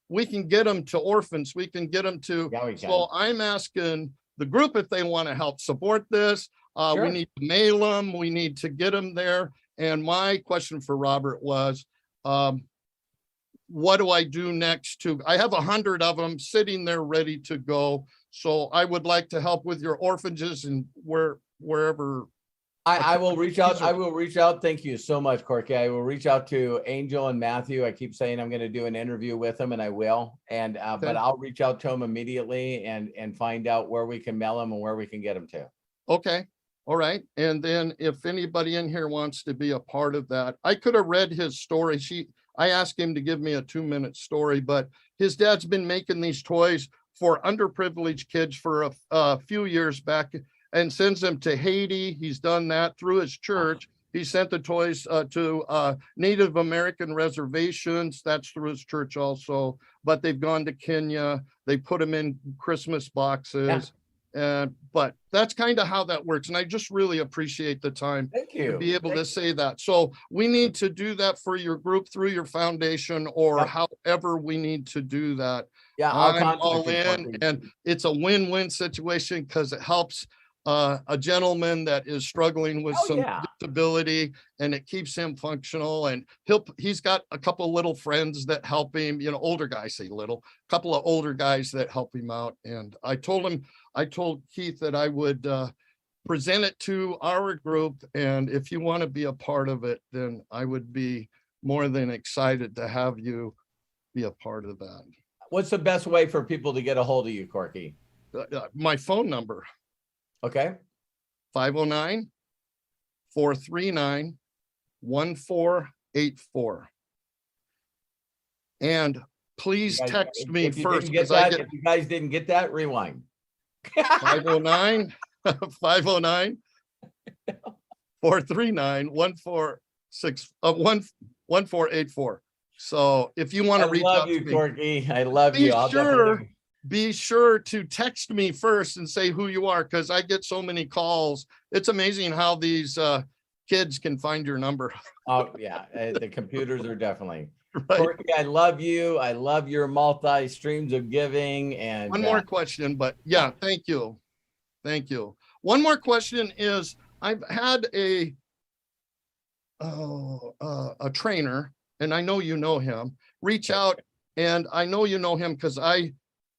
we can get them to orphans. We can get them to, so I'm asking the group if they want to help support this. We need to mail them. We need to get them there. And my question for Robert was, what do I do next I have 100 of them sitting there ready to go. So I would like to help with your orphanages and wherever. I will reach out. I will reach out. Thank you so much, Corky. I will reach out to Angel and Matthew. I keep saying I'm going to do an interview with them, and I will. And but I'll reach out to them immediately and find out where we can mail them and where we can get them to. Okay. All right. And then if anybody in here wants to be a part of that, I could have read his story. I asked him to give me a 2-minute story, but his dad's been making these toys for underprivileged kids for a few years back and sends them to Haiti. He's done that through his church. He sent the toys to Native American reservations. That's through his church also, but they've gone to Kenya. They put them in Christmas boxes. Yeah. But that's kind of how that works. And I just really appreciate the time to be able to say that. So we need to do that for your group through your foundation or however we need to do that. Yeah, I'm all in, and it's a win-win situation because it helps a gentleman that is struggling with some disability, and it keeps him functional. And he's got a couple little friends that help him, you know, older guys, say little, couple of older guys that help him out. And I told Keith that I would present it to our group. And if you want to be a part of it, then I would be more than excited to have you be a part of that. What's the best way for people to get a hold of you, Corky? My phone number. Okay. 509-439-1484. And please text me first. If you guys didn't get that, rewind. 509-439-1484. So if you want to reach out to me, Corky, I love you. Be sure to text me first and say who you are, because I get so many calls. It's amazing how these kids can find your number. Oh yeah, the computers are definitely right. Corky, I love you. I love your multi streams of giving. And one more question, but yeah, thank you. One more question is, I've had a trainer, and I know you know him, reach out, and I know you know him because I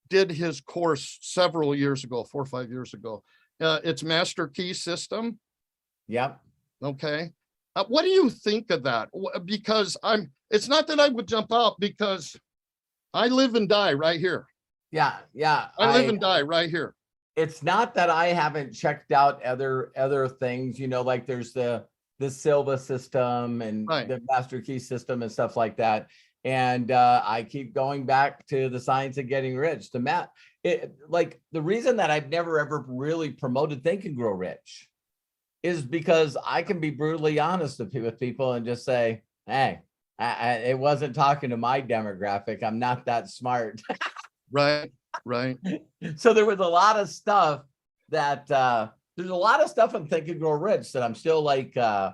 did his course several years ago, 4 or 5 years ago. It's Master Key System. Yep. Okay. What do you think of that? Because it's not that I would jump out, because I live and die right here. Yeah. I live and die right here. It's not that I haven't checked out other things, you know, like there's the Silva system and the Master Key system and stuff like that. And I keep going back to the Science of Getting Rich, to Matt. Like the reason that I've never ever really promoted Think and Grow Rich is because I can be brutally honest with people and just say, hey, it wasn't talking to my demographic. I'm not that smart. Right. So there was a lot of stuff that there's a lot of stuff in Think and Grow Rich that I'm still like, I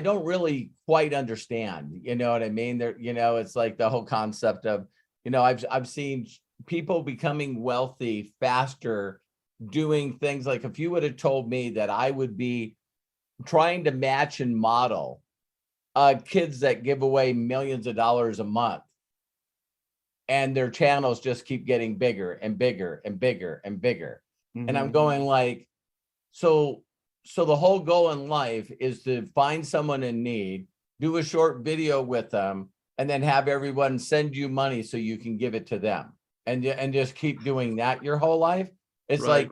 don't really quite understand, you know what I mean? There, you know, it's like the whole concept of, you know, I've seen people becoming wealthy faster doing things like, if you would have told me that I would be trying to match and model kids that give away millions of dollars a month, and their channels just keep getting bigger and bigger and bigger and bigger. Mm-hmm. And I'm going like, so the whole goal in life is to find someone in need, do a short video with them, and then have everyone send you money so you can give it to them. and just keep doing that your whole life, it's Right.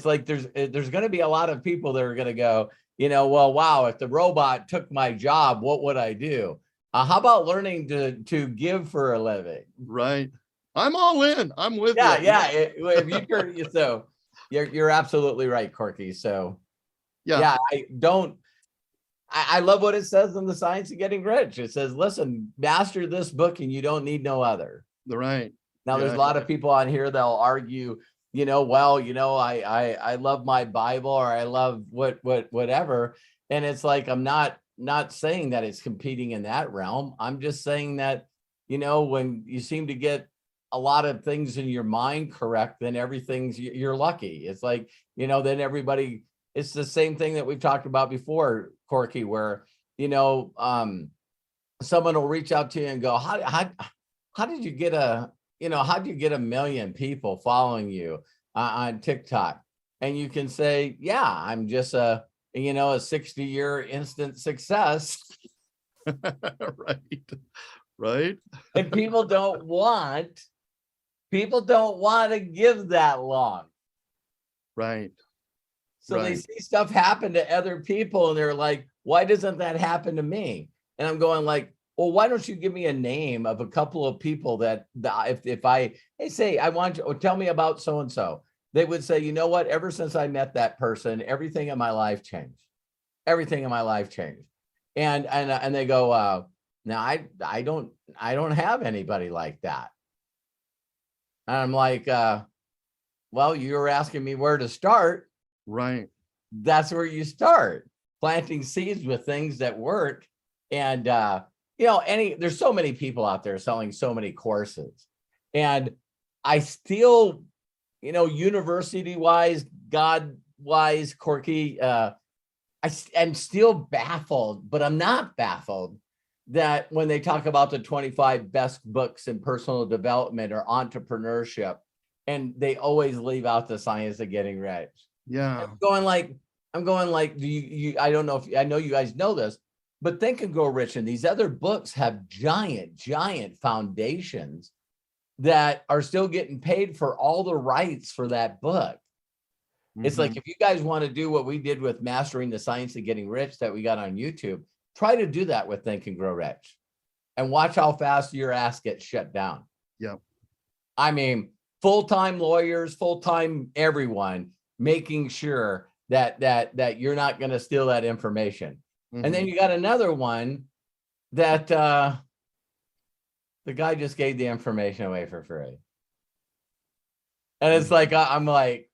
like there's going to be a lot of people that are going to go, well, wow, if the robot took my job, what would I do? How about learning to give for a living? Right. I'm all in. I'm with Yeah, you. yeah. If you can, so you're absolutely right, Corky. So Yeah. I love what it says in The Science of Getting Rich. It says, listen, master this book and you don't need no other. Right. Now, there's a lot of people on here that'll argue, I love my Bible, or I love whatever. And it's like, I'm not saying that it's competing in that realm. I'm just saying that, when you seem to get a lot of things in your mind correct, then you're lucky. It's like, then everybody, it's the same thing that we've talked about before, Corky, where, someone will reach out to you and go, how did you get how'd you get 1 million people following you on TikTok? And you can say, yeah, I'm just a 60-year instant success. Right. And people don't want to give that long. Right. So they see stuff happen to other people and they're like, why doesn't that happen to me? And I'm going like, well, why don't you give me a name of a couple of people that if I say, I want you, tell me about so-and-so, they would say, you know what, ever since I met that person, everything in my life changed. Everything in my life changed. And they go, now I don't have anybody like that. And I'm like, well, you were asking me where to start. Right. That's where you start planting seeds with things that work. And, there's so many people out there selling so many courses, and I still, university wise, God wise, Corky, I'm still baffled, but I'm not baffled that when they talk about the 25 best books in personal development or entrepreneurship, and they always leave out The Science of Getting Rich. Yeah. I'm going like, do you I don't know if I know you guys know this, but Think and Grow Rich and these other books have giant foundations that are still getting paid for all the rights for that book. Mm-hmm. It's like, if you guys want to do what we did with Mastering the Science of Getting Rich that we got on YouTube, try to do that with Think and Grow Rich and watch how fast your ass gets shut down. Yep. I mean, full-time lawyers, full-time everyone, making sure that you're not going to steal that information. Mm-hmm. And then you got another one that the guy just gave the information away for free. And it's like, I'm like,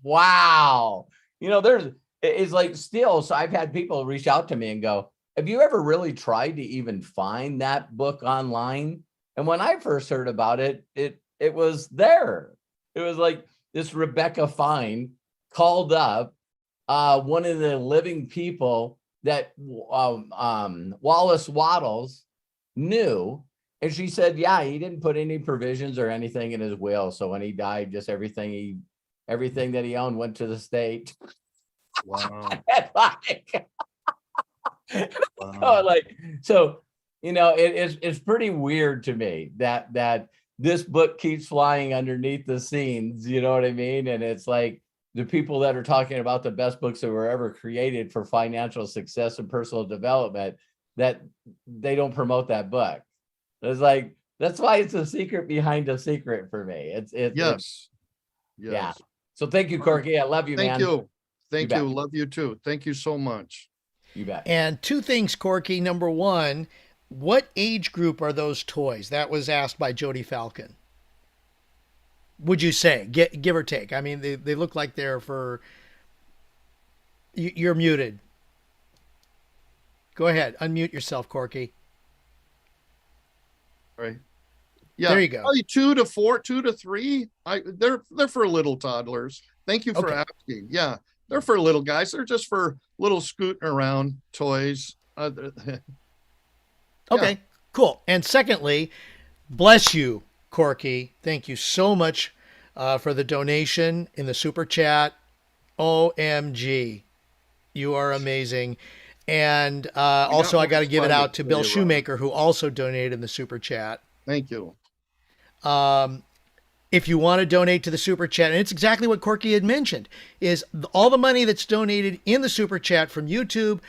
wow. It's like still, so I've had people reach out to me and go, have you ever really tried to even find that book online? And when I first heard about it, it was there. It was like this Rebecca Fine called up one of the living people that Wallace Wattles knew. And she said, yeah, he didn't put any provisions or anything in his will. So when he died, just everything that he owned went to the state. Wow. It's pretty weird to me that this book keeps flying underneath the scenes, you know what I mean? And it's like the people that are talking about the best books that were ever created for financial success and personal development, that they don't promote that book. It's like, that's why it's a secret behind a secret for me. Yes. Yeah. So thank you, Corky. I love you, man. Thank you. Love you too. Thank you so much. You bet. And two things, Corky. Number one, what age group are those toys? That was asked by Jody Falcon. Would you say, give or take? I mean, they look like they're for... You're muted. Go ahead. Unmute yourself, Corky. Right. Yeah. There you go. Probably 2 to 4, 2 to 3. They're for little toddlers. Thank you for asking. Yeah. They're for little guys. They're just for little scooting around toys. Okay, cool. And secondly, bless you, Corky. Thank you so much for the donation in the super chat. OMG. You are amazing. And also, I got to give it out to Bill Shoemaker, who also donated in the super chat. Thank you. if you want to donate to the super chat, and it's exactly what Corky had mentioned, is all the money that's donated in the super chat from YouTube,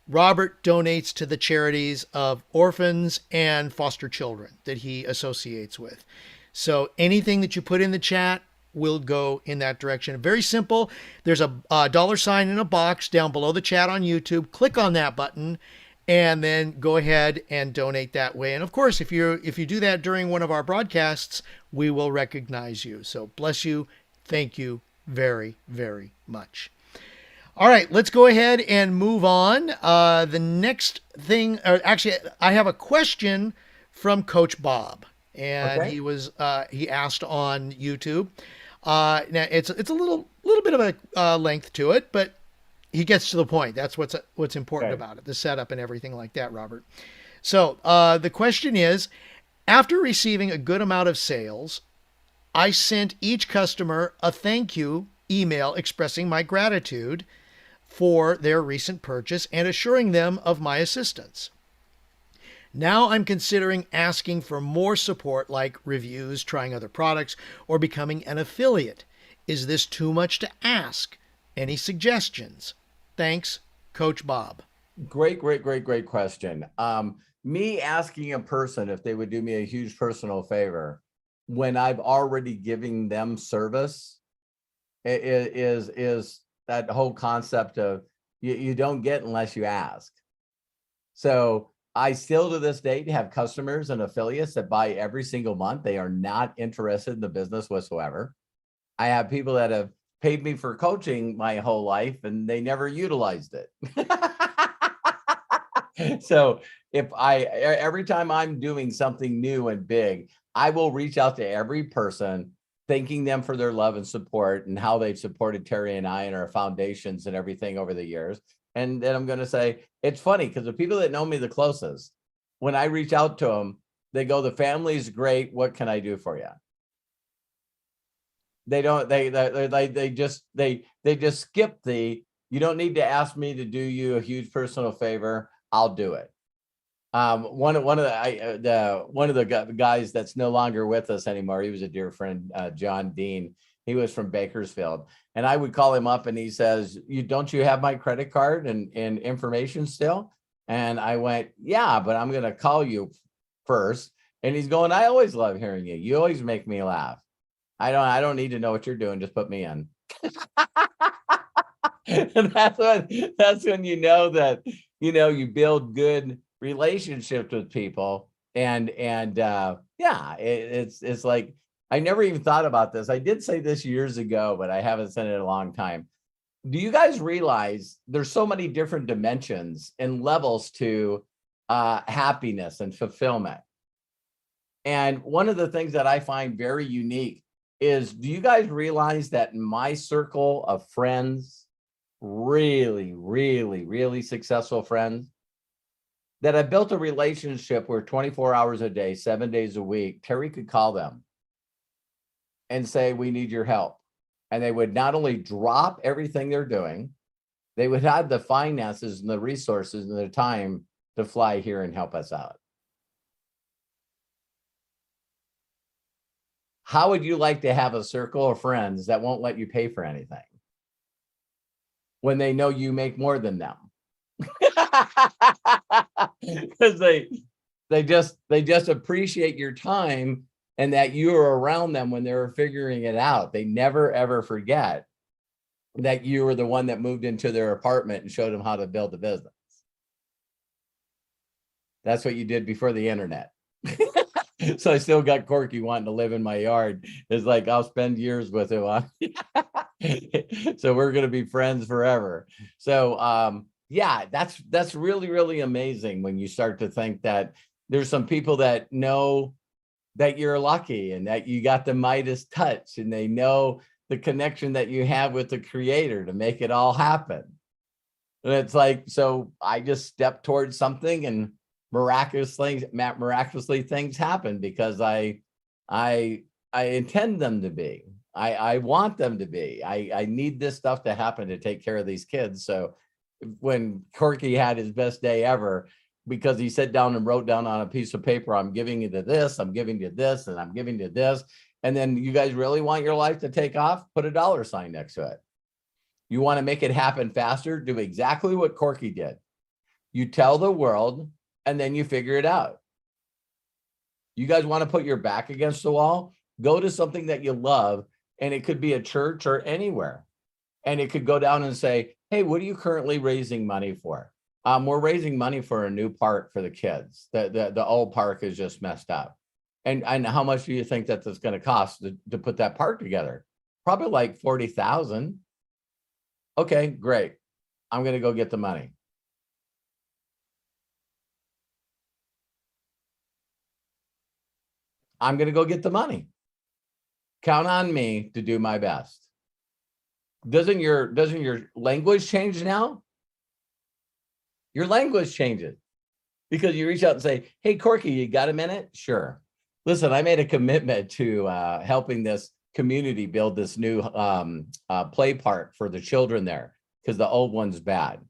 Robert donates to the charities of orphans and foster children that he associates with. So anything that you put in the chat will go in that direction. Very simple. There's a $sign in a box down below the chat on YouTube. Click on that button and then go ahead and donate that way. And of course, if you do that during one of our broadcasts, we will recognize you. So bless you. Thank you very, very much. All right, let's go ahead and move on. The next thing, or actually, I have a question from Coach Bob, and Okay. he asked on YouTube. Now it's a little bit of a length to it, but he gets to the point. That's what's important Okay. about it, the setup and everything like that, Robert. So the question is, after receiving a good amount of sales, I sent each customer a thank you email expressing my gratitude for their recent purchase and assuring them of my assistance. Now I'm considering asking for more support like reviews, trying other products, or becoming an affiliate. Is this too much to ask? Any suggestions? Thanks, Coach Bob. Great question. Me asking a person if they would do me a huge personal favor when I've already given them service is that whole concept of you don't get unless you ask. So I still to this day have customers and affiliates that buy every single month. They are not interested in the business whatsoever. I have people that have paid me for coaching my whole life and they never utilized it. So if every time I'm doing something new and big, I will reach out to every person, thanking them for their love and support and how they've supported Terry and I and our foundations and everything over the years. And then I'm going to say, it's funny because the people that know me the closest, when I reach out to them, they go, the family's great. What can I do for you? They don't, they just skip you don't need to ask me to do you a huge personal favor. I'll do it. One of the guys that's no longer with us anymore, he was a dear friend, John Dean. He was from Bakersfield, and I would call him up and he says, don't you have my credit card and information still? And I went, yeah, but I'm going to call you first. And he's going, I always love hearing you. You always make me laugh. I don't need to know what you're doing. Just put me in. And that's when you know that, you build good relationships with people. And yeah, it's like, I never even thought about this. I did say this years ago, but I haven't said it in a long time. Do you guys realize there's so many different dimensions and levels to happiness and fulfillment? And one of the things that I find very unique is, do you guys realize that in my circle of friends, really, really, really successful friends, that I built a relationship where 24 hours a day, 7 days a week, Terry could call them and say, we need your help. And they would not only drop everything they're doing, they would have the finances and the resources and the time to fly here and help us out. How would you like to have a circle of friends that won't let you pay for anything when they know you make more than them? Because they just appreciate your time and that you were around them when they were figuring it out. They never ever forget that you were the one that moved into their apartment and showed them how to build a business. That's what you did before the internet. So I still got Corky wanting to live in my yard. It's like, I'll spend years with him. So we're going to be friends forever. So yeah, that's really, really amazing when you start to think that there's some people that know that you're lucky and that you got the Midas touch, and they know the connection that you have with the creator to make it all happen. And it's like, so I just stepped towards something and miraculously things happen because I intend them to be. I want them to be. I need this stuff to happen to take care of these kids. So when Corky had his best day ever, because he sat down and wrote down on a piece of paper, I'm giving you to this, I'm giving you this, and I'm giving you this. And then you guys really want your life to take off? Put a dollar sign next to it. You want to make it happen faster? Do exactly what Corky did. You tell the world and then you figure it out. You guys want to put your back against the wall? Go to something that you love, and it could be a church or anywhere. And it could go down and say, hey, what are you currently raising money for? We're raising money for a new park for the kids. The old park is just messed up. And how much do you think that that's going to cost to put that park together? Probably like $40,000. Okay, great. I'm going to go get the money. I'm going to go get the money. Count on me to do my best. Doesn't your language change now? Your language changes because you reach out and say, hey, Corky, you got a minute? Sure. Listen, I made a commitment to helping this community build this new play park for the children there because the old one's bad.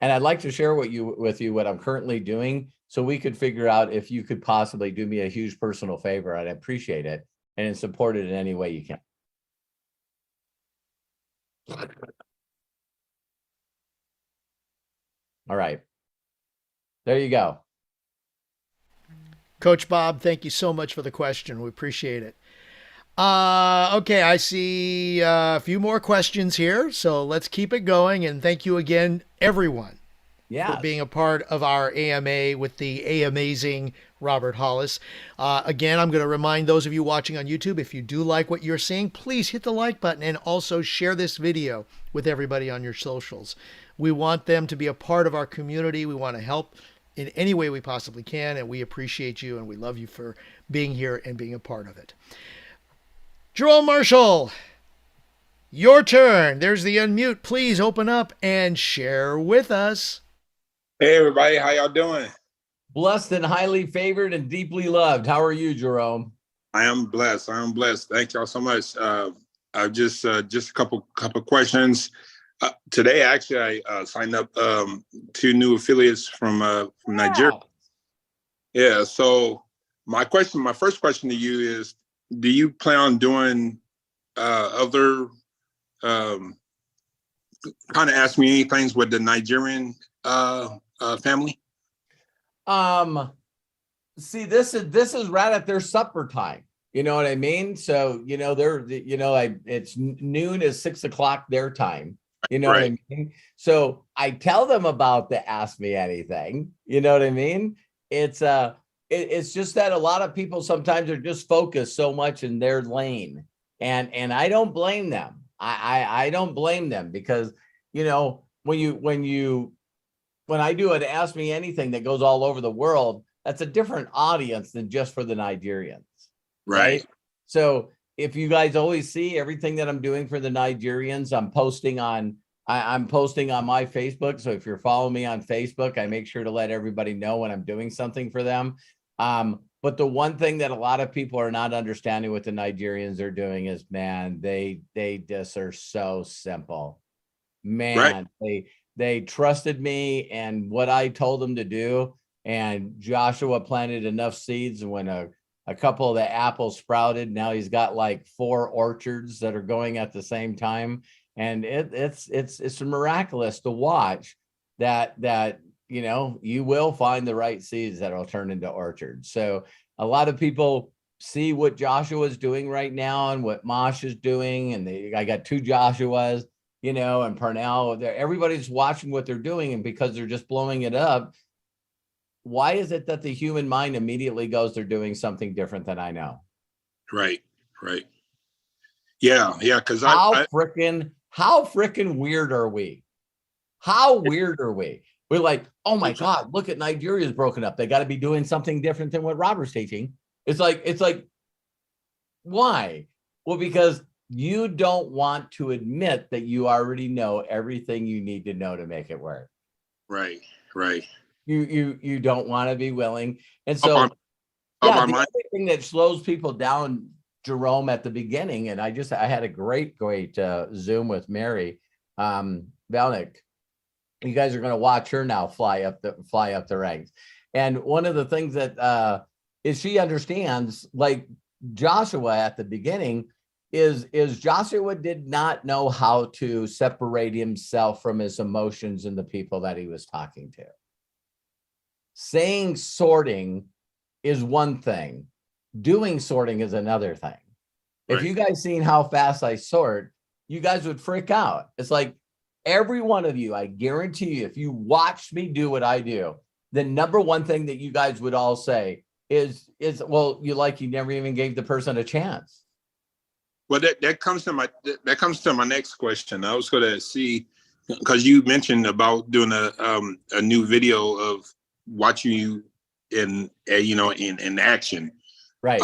And I'd like to share with you what I'm currently doing so we could figure out if you could possibly do me a huge personal favor. I'd appreciate it and support it in any way you can. All right. There you go. Coach Bob, thank you so much for the question. We appreciate it. Okay, I see a few more questions here, so let's keep it going. And thank you again, everyone, for being a part of our AMA with the amazing Robert Hollis. Again, I'm going to remind those of you watching on YouTube, if you do like what you're seeing, please hit the like button and also share this video with everybody on your socials. We want them to be a part of our community. We want to help in any way we possibly can, and we appreciate you and we love you for being here and being a part of it. Jerome Marshall, your turn. There's the unmute. Please open up and share with us. Hey, everybody. How y'all doing? Blessed and highly favored and deeply loved. How are you, Jerome? I am blessed. I am blessed. Thank y'all so much. I've just a couple questions. Today, actually, I signed up 2 new affiliates from Nigeria. Wow. Yeah. So my first question to you is, do you plan on doing other kind of ask me anything with the Nigerian family? See, this is right at their supper time. You know what I mean? So, it's noon is 6 o'clock their time. You know right. What I mean? So I tell them about the Ask Me Anything. You know what I mean? It's just that a lot of people sometimes are just focused so much in their lane. And I don't blame them. I don't blame them because, when I do an Ask Me Anything that goes all over the world, that's a different audience than just for the Nigerians. Right? So if you guys always see everything that I'm doing for the Nigerians, I'm posting on my Facebook. So if you're following me on Facebook, I make sure to let everybody know when I'm doing something for them. But the one thing that a lot of people are not understanding what the Nigerians are doing is, man, they just are so simple. Man, right. They trusted me and what I told them to do. And Joshua planted enough seeds, and when a couple of the apples sprouted, now he's got like 4 orchards that are going at the same time. And it's miraculous to watch that you will find the right seeds that will turn into orchards. So a lot of people see what Joshua is doing right now and what Mosh is doing. And I got 2 Joshuas, and Purnell. Everybody's watching what they're doing. And because they're just blowing it up, why is it that the human mind immediately goes, they're doing something different than I know? Right. Yeah. Because how freaking weird are we? How weird are we? We're like, oh my God, look at Nigeria's broken up. They got to be doing something different than what Robert's teaching. It's like, why? Well, because you don't want to admit that you already know everything you need to know to make it work. Right. You don't want to be willing. And so the other thing that slows people down, Jerome, at the beginning, and I had a great Zoom with Mary Valnick. You guys are going to watch her now fly up the ranks. And one of the things that is she understands, like Joshua at the beginning is Joshua did not know how to separate himself from his emotions and the people that he was talking to. Saying sorting is one thing. Doing sorting is another thing. If you guys seen how fast I sort, you guys would freak out. It's like every one of you, I guarantee you, if you watched me do what I do, the number one thing that you guys would all say is, well, you never even gave the person a chance. Well, that comes to my next question. I was going to see, because you mentioned about doing a new video of watching you in action. Right.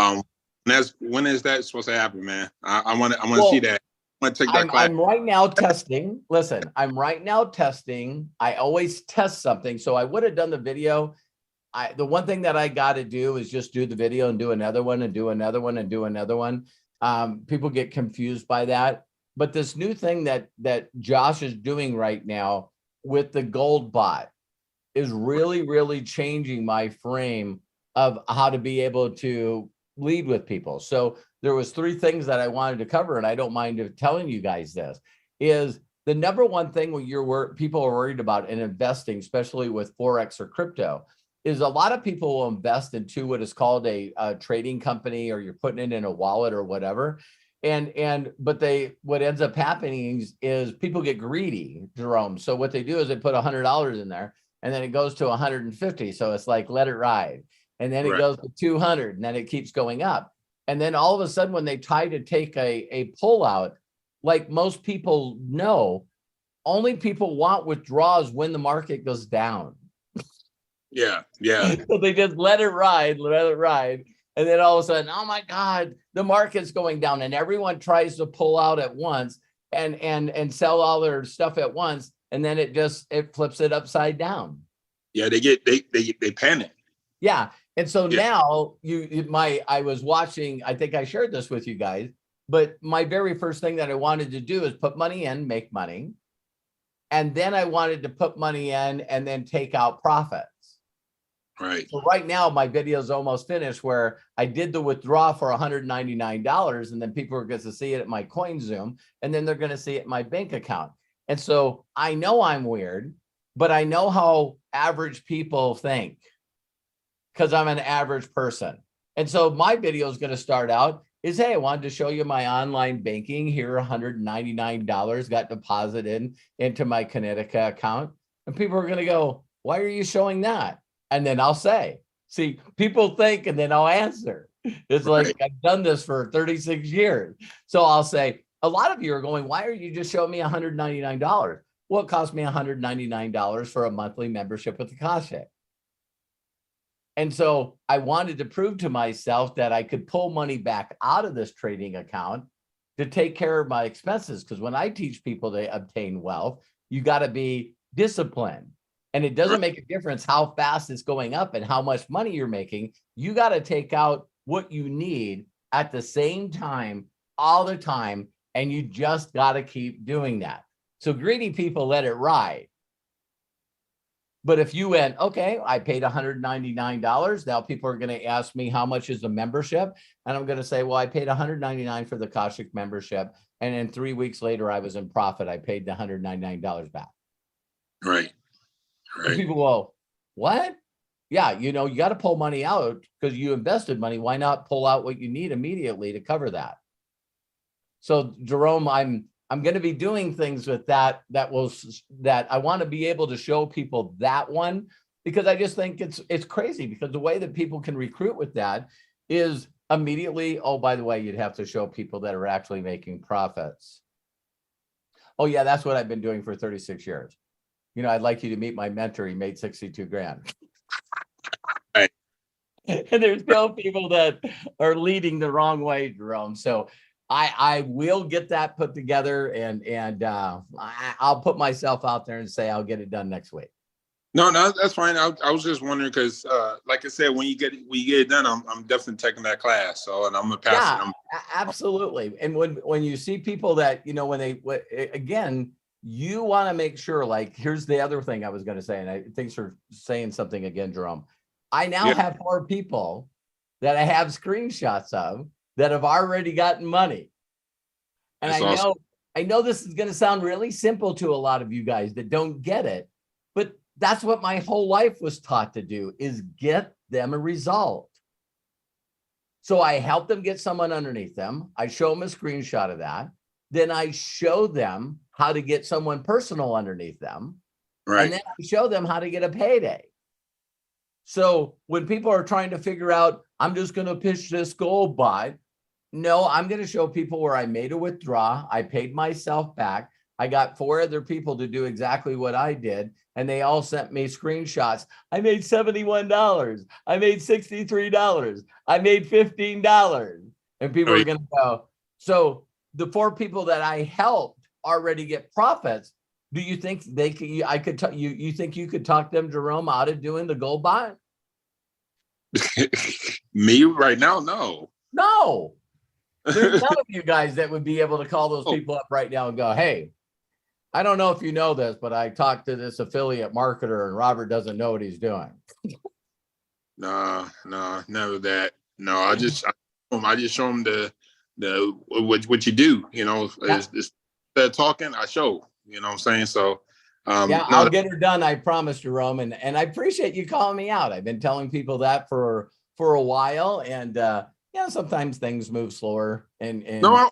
When is that supposed to happen, man? I want to see that. I want to take that class. I'm right now testing. Listen, I'm right now testing. I always test something. So I would have done the video. The one thing that I got to do is just do the video and do another one and do another one and do another one. People get confused by that. But this new thing that Josh is doing right now with the gold bot is really, really changing my frame of how to be able to lead with people. So there was 3 things that I wanted to cover, and I don't mind telling you guys this, is the number one thing when people are worried about in investing, especially with Forex or crypto, is a lot of people will invest into what is called a trading company, or you're putting it in a wallet or whatever. But what ends up happening is people get greedy, Jerome. So what they do is they put $100 in there, and then it goes to 150. So it's like, let it ride. And then it goes to 200, and then it keeps going up. And then all of a sudden, when they try to take a pullout, like most people know, only people want withdrawals when the market goes down. Yeah. So they just let it ride. And then all of a sudden, oh my God, the market's going down, and everyone tries to pull out at once and sell all their stuff at once. And then it flips it upside down. Yeah, they panic. Yeah. And so now I was watching, I think I shared this with you guys, but my very first thing that I wanted to do is put money in, make money. And then I wanted to put money in and then take out profits. Right. So right now my video is almost finished, where I did the withdrawal for $199, and then people are going to see it at my CoinZoom, and then they're going to see it in my bank account. And so I know I'm weird, but I know how average people think, because I'm an average person. And so my video is going to start out is, hey, I wanted to show you my online banking. Here, $199 got deposited into my Connecticut account. And people are going to go, why are you showing that? And then I'll say, see, people think, and then I'll answer. It's like, I've done this for 36 years. So I'll say, a lot of you are going, why are you just showing me $199? Well, it cost me $199 for a monthly membership with the Akashic. And so I wanted to prove to myself that I could pull money back out of this trading account to take care of my expenses. Because when I teach people to obtain wealth, you got to be disciplined. And it doesn't make a difference how fast it's going up and how much money you're making. You got to take out what you need at the same time, all the time. And you just got to keep doing that. So greedy people let it ride. But if you went, okay, I paid $199. Now people are going to ask me, how much is the membership? And I'm going to say, well, I paid $199 for the Akashic membership. And then 3 weeks later, I was in profit. I paid the $199 back. Right. And people go, what? Yeah, you got to pull money out because you invested money. Why not pull out what you need immediately to cover that? So Jerome, I'm going to be doing things with that I want to be able to show people that one, because I just think it's crazy, because the way that people can recruit with that is immediately, oh, by the way, you'd have to show people that are actually making profits. Oh yeah, that's what I've been doing for 36 years. I'd like you to meet my mentor. He made 62 grand. Right. And there's still people that are leading the wrong way, Jerome. So I will get that put together, and I'll put myself out there and say I'll get it done next week. No, that's fine. I was just wondering because, like I said, when you get it done, I'm definitely taking that class. So, and I'm gonna pass it. Absolutely. And when you see people that again, you want to make sure. Like, here's the other thing I was going to say, and thanks for saying something again, Jerome. I now have 4 people that I have screenshots of that have already gotten money. And That's I awesome. know this is going to sound really simple to a lot of you guys that don't get it, but that's what my whole life was taught to do, is get them a result. So I help them get someone underneath them. I show them a screenshot of that. Then I show them how to get someone personal underneath them. Right. And then I show them how to get a payday. So when people are trying to figure out, I'm just going to pitch this gold bot. No, I'm going to show people where I made a withdrawal. I paid myself back. I got 4 other people to do exactly what I did. And they all sent me screenshots. I made $71. I made $63. I made $15. And people are going to go, so the 4 people that I helped already get profits. Do you think they could, you think you could talk them, Jerome, out of doing the gold bot? Me right now? No. No. There's none of you guys that would be able to call those people up right now and go, hey, I don't know if you know this, but I talked to this affiliate marketer and Robert doesn't know what he's doing. No, never that. No, I just show them the what you do, you know. Yeah. Instead of talking, I show, you know what I'm saying? So yeah, I'll get her done, I promise, Jerome. And I appreciate you calling me out. I've been telling people that for a while, and yeah, sometimes things move slower. And no, I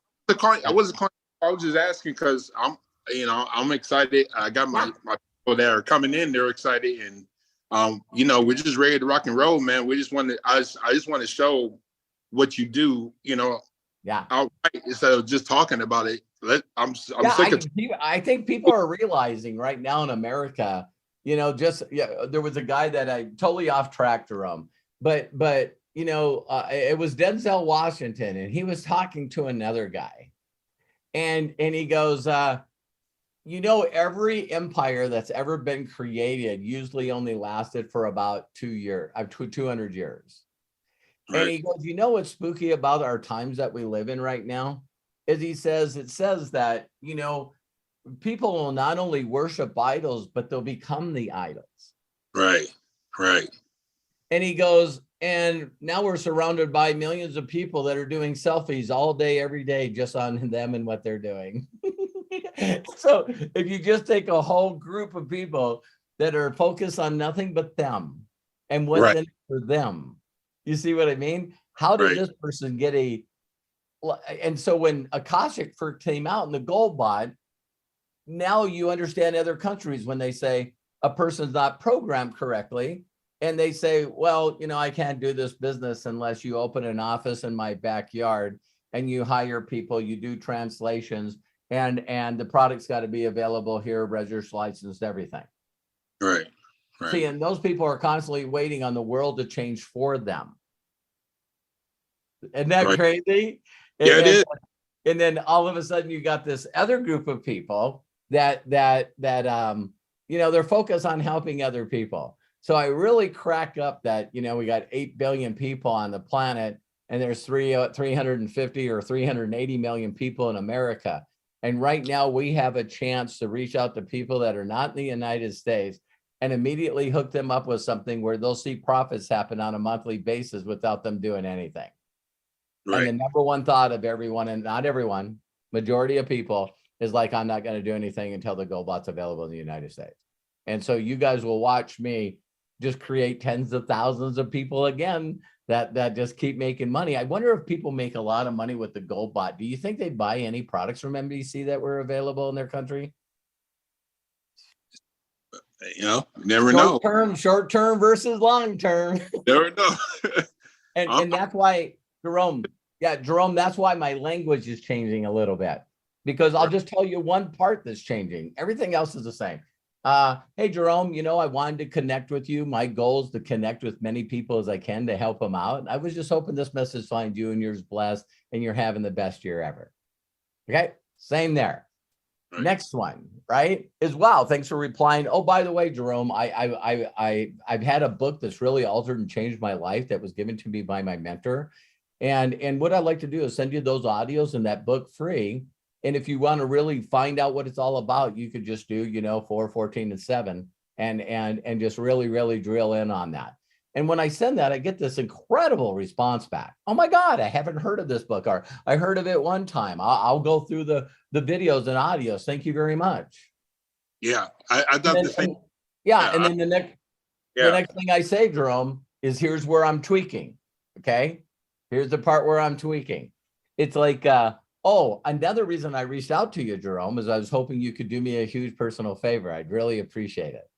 wasn't calling. I was just asking because I'm excited. I got my people that are coming in. They're excited, and we're just ready to rock and roll, man. We just want to. I just want to show what you do, outright instead of just talking about it. I'm sick of. I think people are realizing right now in America, there was a guy that I totally off track, Jerome, but it was Denzel Washington, and he was talking to another guy, and he goes, every empire that's ever been created usually only lasted for about 200 years. Right. And he goes, what's spooky about our times that we live in right now is it says that, people will not only worship idols, but they'll become the idols. Right. And he goes, and now we're surrounded by millions of people that are doing selfies all day, every day, just on them and what they're doing. So if you just take a whole group of people that are focused on nothing but them and what's in it for them, you see what I mean? How did this person get and so when Akashic first came out in the gold bot, now you understand other countries when they say a person's not programmed correctly. And they say, well, I can't do this business unless you open an office in my backyard and you hire people, you do translations, and the product's got to be available here, registered, licensed, everything. Right. See, and those people are constantly waiting on the world to change for them. Isn't that crazy? Yeah, it is. And then all of a sudden you got this other group of people that they're focused on helping other people. So I really crack up that, we got 8 billion people on the planet, and there's 350 or 380 million people in America. And right now we have a chance to reach out to people that are not in the United States and immediately hook them up with something where they'll see profits happen on a monthly basis without them doing anything. Right. And the number one thought of everyone, and not everyone, majority of people, is like, I'm not going to do anything until the gold bot's available in the United States. And so you guys will watch me just create tens of thousands of people again that just keep making money. I wonder if people make a lot of money with the gold bot. Do you think they'd buy any products from NBC that were available in their country? Never know. Short term versus long term. Never know. and that's why, Jerome, that's why my language is changing a little bit, because I'll just tell you one part that's changing. Everything else is the same. Hey, Jerome, I wanted to connect with you. My goal is to connect with many people as I can to help them out. I was just hoping this message finds you and yours blessed and you're having the best year ever. Okay. Same there. Right. Next one, right, is wow. Thanks for replying. Oh, by the way, Jerome, I've had a book that's really altered and changed my life that was given to me by my mentor. And what I'd like to do is send you those audios in that book free. And if you want to really find out what it's all about, you could just do, 4, 14, and 7 and just really, really drill in on that. And when I send that, I get this incredible response back. Oh my God, I haven't heard of this book, or I heard of it one time. I'll go through the videos and audios. Thank you very much. Yeah, I thought the same. And then the next thing I say, Jerome, is here's where I'm tweaking. Okay. Here's the part where I'm tweaking. It's like, another reason I reached out to you, Jerome, is I was hoping you could do me a huge personal favor. I'd really appreciate it.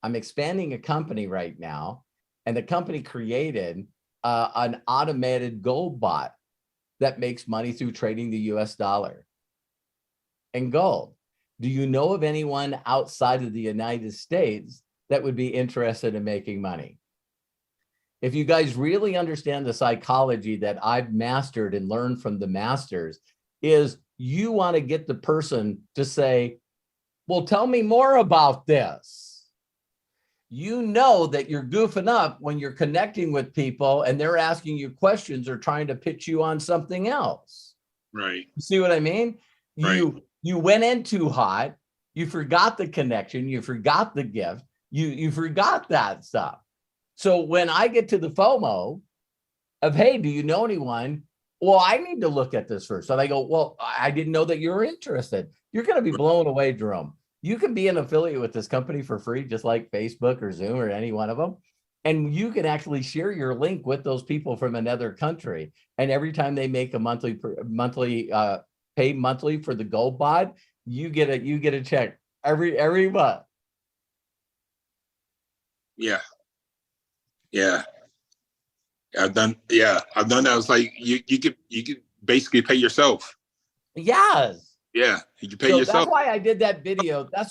I'm expanding a company right now, and the company created an automated gold bot that makes money through trading the US dollar and gold. Do you know of anyone outside of the United States that would be interested in making money? If you guys really understand the psychology that I've mastered and learned from the masters, is you want to get the person to say, well, tell me more about this. You know that you're goofing up when you're connecting with people and they're asking you questions or trying to pitch you on something else. Right. You see what I mean? Right. You went in too hot. You forgot the connection. You forgot the gift. You forgot that stuff. So when I get to the FOMO of, hey, do you know anyone? Well, I need to look at this first. And I go, well, I didn't know that you were interested. You're going to be blown away, Jerome. You can be an affiliate with this company for free, just like Facebook or Zoom or any one of them. And you can actually share your link with those people from another country. And every time they make a monthly pay monthly for the gold bot, you get a check every month. Yeah. I've done that. It's like you could basically pay yourself. Yes. Yeah, you can pay yourself. That's why I did that video. That's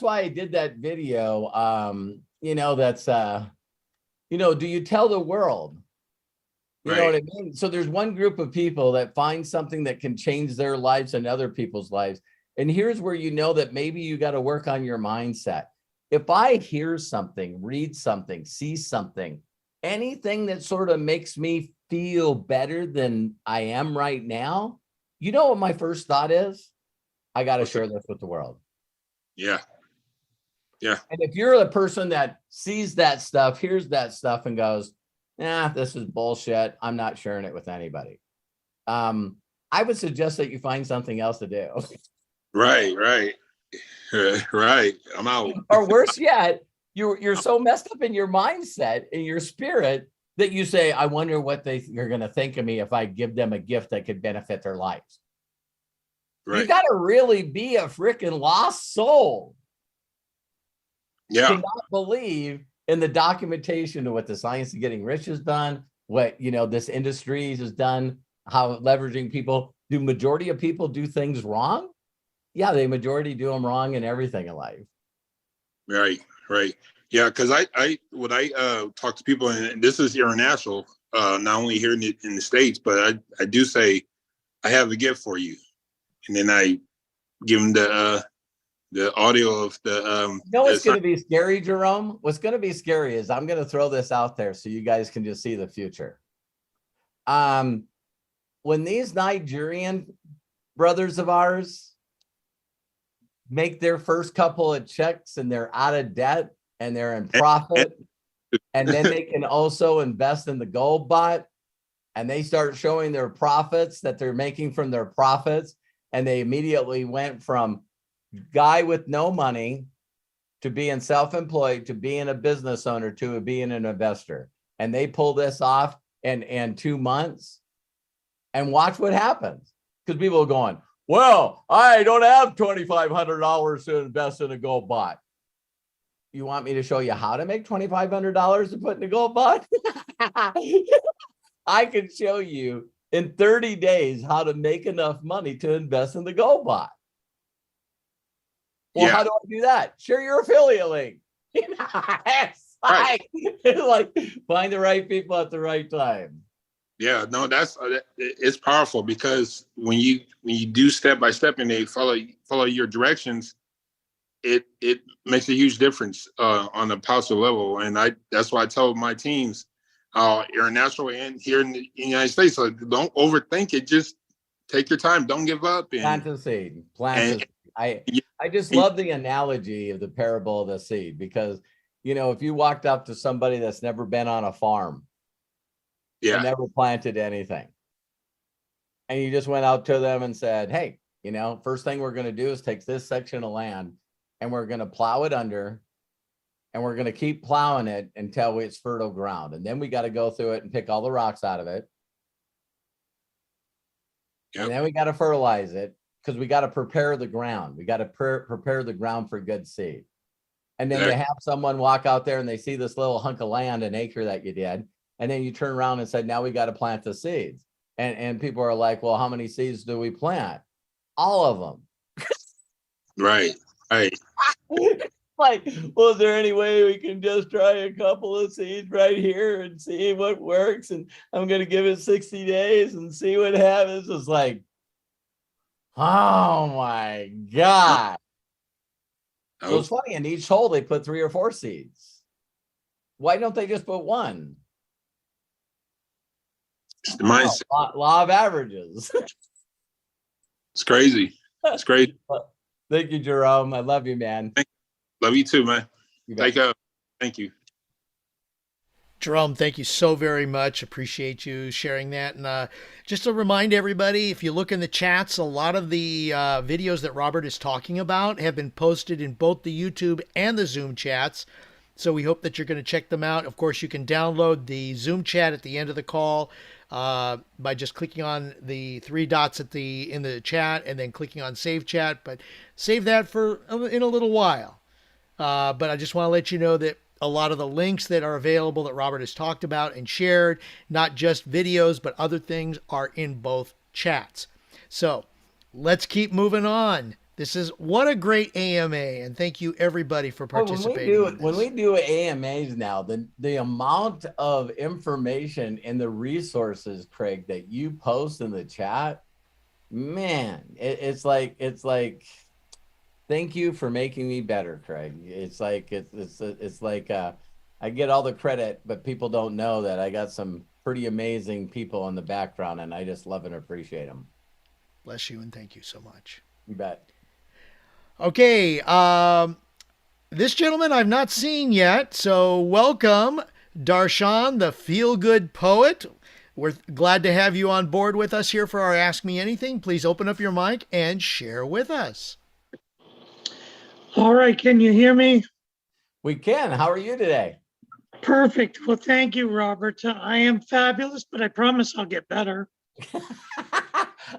do you tell the world? You know what I mean? So there's one group of people that find something that can change their lives and other people's lives. And here's where you know that maybe you got to work on your mindset. If I hear something, read something, see something, anything that sort of makes me feel better than I am right now, you know what my first thought is? I got to share this with the world. Yeah. And if you're the person that sees that stuff, hears that stuff and goes, this is bullshit, I'm not sharing it with anybody. I would suggest that you find something else to do. Right. I'm out. Or worse yet, you're so messed up in your mindset, in your spirit, that you say, I wonder what you're going to think of me if I give them a gift that could benefit their lives. Right. You got to really be a freaking lost soul. Yeah. To not believe in the documentation of what the science of getting rich has done, what, this industry has done, how leveraging people. Do majority of people do things wrong? Yeah, the majority do them wrong in everything in life. Right. Yeah, because I talk to people, and this is international, not only here in the States, but I do say, I have a gift for you. And then I give them the audio of the. What's going to be scary, Jerome? What's going to be scary is I'm going to throw this out there so you guys can just see the future. When these Nigerian brothers of ours make their first couple of checks and they're out of debt and they're in profit, and then they can also invest in the gold bot, and they start showing their profits that they're making from their profits. And they immediately went from guy with no money to being self-employed, to being a business owner, to being an investor. And they pull this off in 2 months, and watch what happens. Because people are going, well, I don't have $2,500 to invest in a gold bot. You want me to show you how to make $2,500 to put in a gold bot? I can show you in 30 days how to make enough money to invest in the gold bot. Well, how do I do that? Share your affiliate link. Like find the right people at the right time. Yeah, no, it's powerful, because when you do step by step and they follow your directions, it makes a huge difference on a positive level. And that's why I tell my teams, international and here in the United States, so don't overthink it. Just take your time. Don't give up. Plant the seed. I just love the analogy of the parable of the seed, because if you walked up to somebody that's never been on a farm and never planted anything, and you just went out to them and said, hey, first thing we're going to do is take this section of land and we're going to plow it under, and we're going to keep plowing it until it's fertile ground. And then we got to go through it and pick all the rocks out of it. And then we got to fertilize it, because we got to prepare the ground. We got to prepare the ground for good seed. And then you have someone walk out there and they see this little hunk of land, an acre that you did. And then you turn around and said, now we got to plant the seeds. And people are like, well, how many seeds do we plant? All of them. Right. Like, well, is there any way we can just try a couple of seeds right here and see what works? And I'm going to give it 60 days and see what happens. It's like, oh my God. So it's funny, in each hole they put 3 or 4 seeds. Why don't they just put 1? It's the mindset. Law of averages. It's crazy. It's great. Thank you, Jerome. I love you, man. Love you too, man. Thank you. Jerome, thank you so very much. Appreciate you sharing that. And just to remind everybody, if you look in the chats, a lot of the videos that Robert is talking about have been posted in both the YouTube and the Zoom chats. So we hope that you're going to check them out. Of course, you can download the Zoom chat at the end of the call by just clicking on the 3 dots in the chat and then clicking on Save Chat. But save that for in a little while. But I just want to let you know that a lot of the links that are available that Robert has talked about and shared, not just videos, but other things, are in both chats. So let's keep moving on. What a great AMA, and thank you everybody for participating. When we do AMAs now, the amount of information and the resources, Craig, that you post in the chat, man, it's like thank you for making me better, Craig. It's like I get all the credit, but people don't know that I got some pretty amazing people in the background, and I just love and appreciate them. Bless you, and thank you so much. You bet. Okay, this gentleman I've not seen yet, so welcome, Darshan, the feel-good poet. We're glad to have you on board with us here for our Ask Me Anything. Please open up your mic and share with us. All right, can you hear me? We can. How are you today? Perfect. Well, thank you, Robert. I am fabulous, but I promise I'll get better.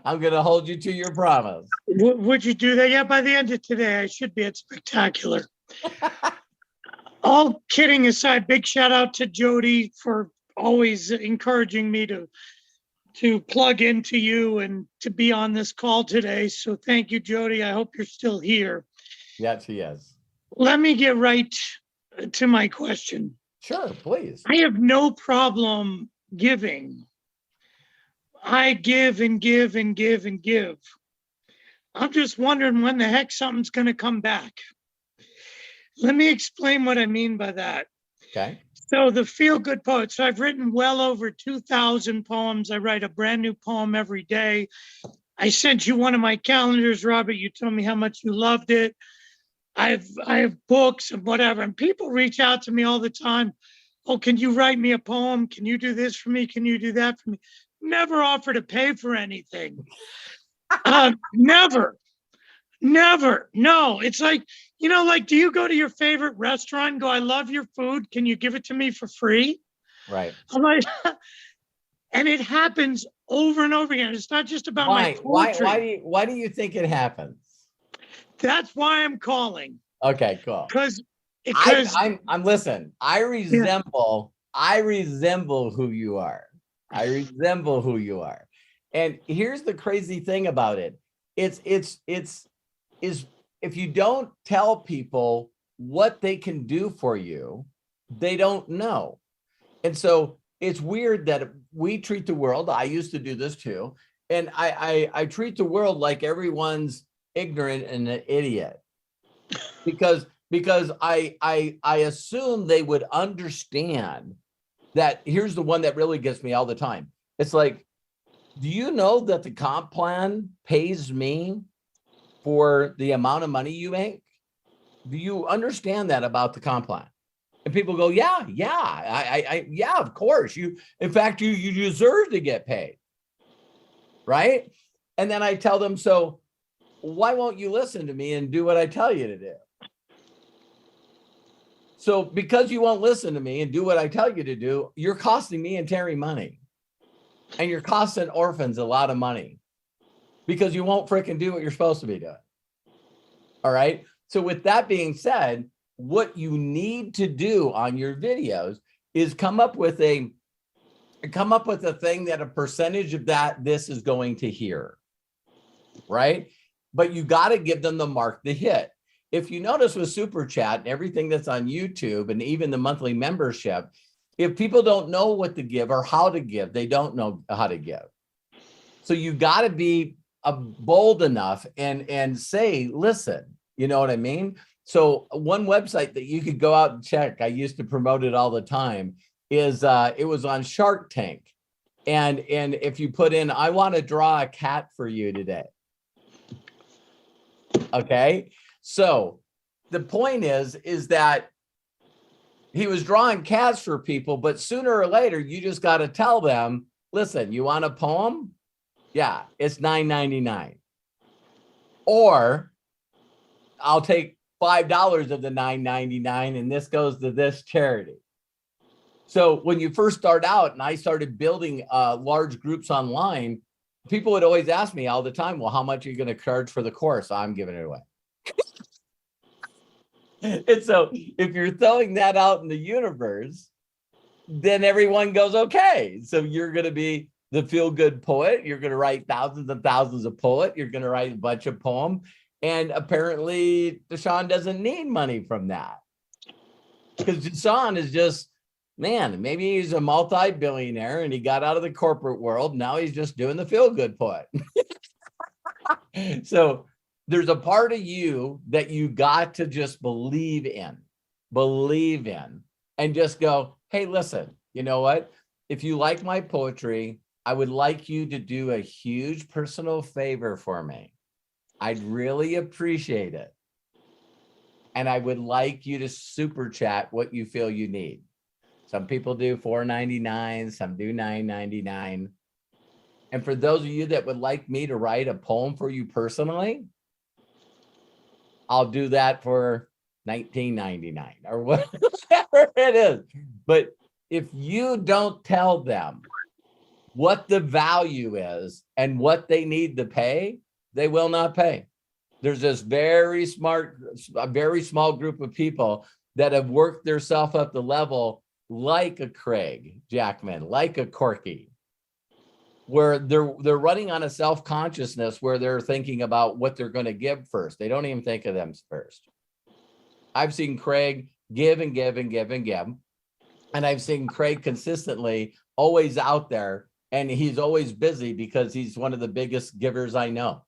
I'm going to hold you to your promise. Would you do that? Yeah, by the end of today, I should be at Spectacular. All kidding aside, big shout out to Jody for always encouraging me to plug into you and to be on this call today. So thank you, Jody. I hope you're still here. Yes, he is. Let me get right to my question. Sure, please. I have no problem giving. I give and give and give and give. I'm just wondering when the heck something's going to come back. Let me explain what I mean by that. Okay. So the feel-good poet. So I've written well over 2,000 poems. I write a brand new poem every day. I sent you one of my calendars, Robert. You told me how much you loved it. I have books and whatever, and people reach out to me all the time. Oh, can you write me a poem? Can you do this for me? Can you do that for me? Never offer to pay for anything. Never. No, it's like, do you go to your favorite restaurant and go, I love your food. Can you give it to me for free? Right. I'm like, and it happens over and over again. It's not just about my poetry. Why do you think it happens? That's why I'm calling. Okay, cool. Because I'm listen. I resemble who you are. I resemble who you are. And here's the crazy thing about it. It's if you don't tell people what they can do for you, they don't know. And so it's weird that we treat the world. I used to do this too. And I treat the world like everyone's ignorant and an idiot because I assume they would understand that. Here's the one that really gets me all the time. It's like, do you know that the comp plan pays me for the amount of money you make? Do you understand that about the comp plan? And people go, yeah, yeah, of course. In fact, you deserve to get paid. Right. And then I tell them, so why won't you listen to me and do what I tell you to do? So because you won't listen to me and do what I tell you to do, you're costing me and Terry money. And you're costing orphans a lot of money because you won't freaking do what you're supposed to be doing. All right. So with that being said, what you need to do on your videos is come up with a thing that a percentage of this is going to hear. Right. But you got to give them the mark to hit. If you notice with Super Chat and everything that's on YouTube and even the monthly membership, if people don't know what to give or how to give, they don't know how to give. So you got to be bold enough and say, listen, you know what I mean? So one website that you could go out and check, I used to promote it all the time, is it was on Shark Tank. And if you put in, I want to draw a cat for you today. Okay. So the point is that he was drawing cats for people, but sooner or later, you just got to tell them, listen, you want a poem? Yeah, it's $9.99. Or I'll take $5 of the $9.99 and this goes to this charity. So when you first start out and I started building large groups online, people would always ask me all the time, well, how much are you going to charge for the course? I'm giving it away. And so if you're throwing that out in the universe, then everyone goes, okay, so you're going to be the feel-good poet. You're going to write thousands and thousands of poets. You're going to write a bunch of poems. And apparently Deshaun doesn't need money from that. Because Deshaun is just, man, maybe he's a multi-billionaire and he got out of the corporate world. Now he's just doing the feel-good poet. So there's a part of you that you got to just believe in, and just go, hey, listen, you know what? If you like my poetry, I would like you to do a huge personal favor for me. I'd really appreciate it. And I would like you to super chat what you feel you need. Some people do $4.99, some do $9.99. And for those of you that would like me to write a poem for you personally, I'll do that for $19.99 or whatever it is. But if you don't tell them what the value is and what they need to pay, they will not pay. There's this very smart, a very small group of people that have worked themselves up the level like a Craig Jackman, like a Corky, where they're running on a self-consciousness where they're thinking about what they're going to give first. They don't even think of them first. I've seen Craig give and give and give and give. And I've seen Craig consistently always out there, and he's always busy because he's one of the biggest givers I know.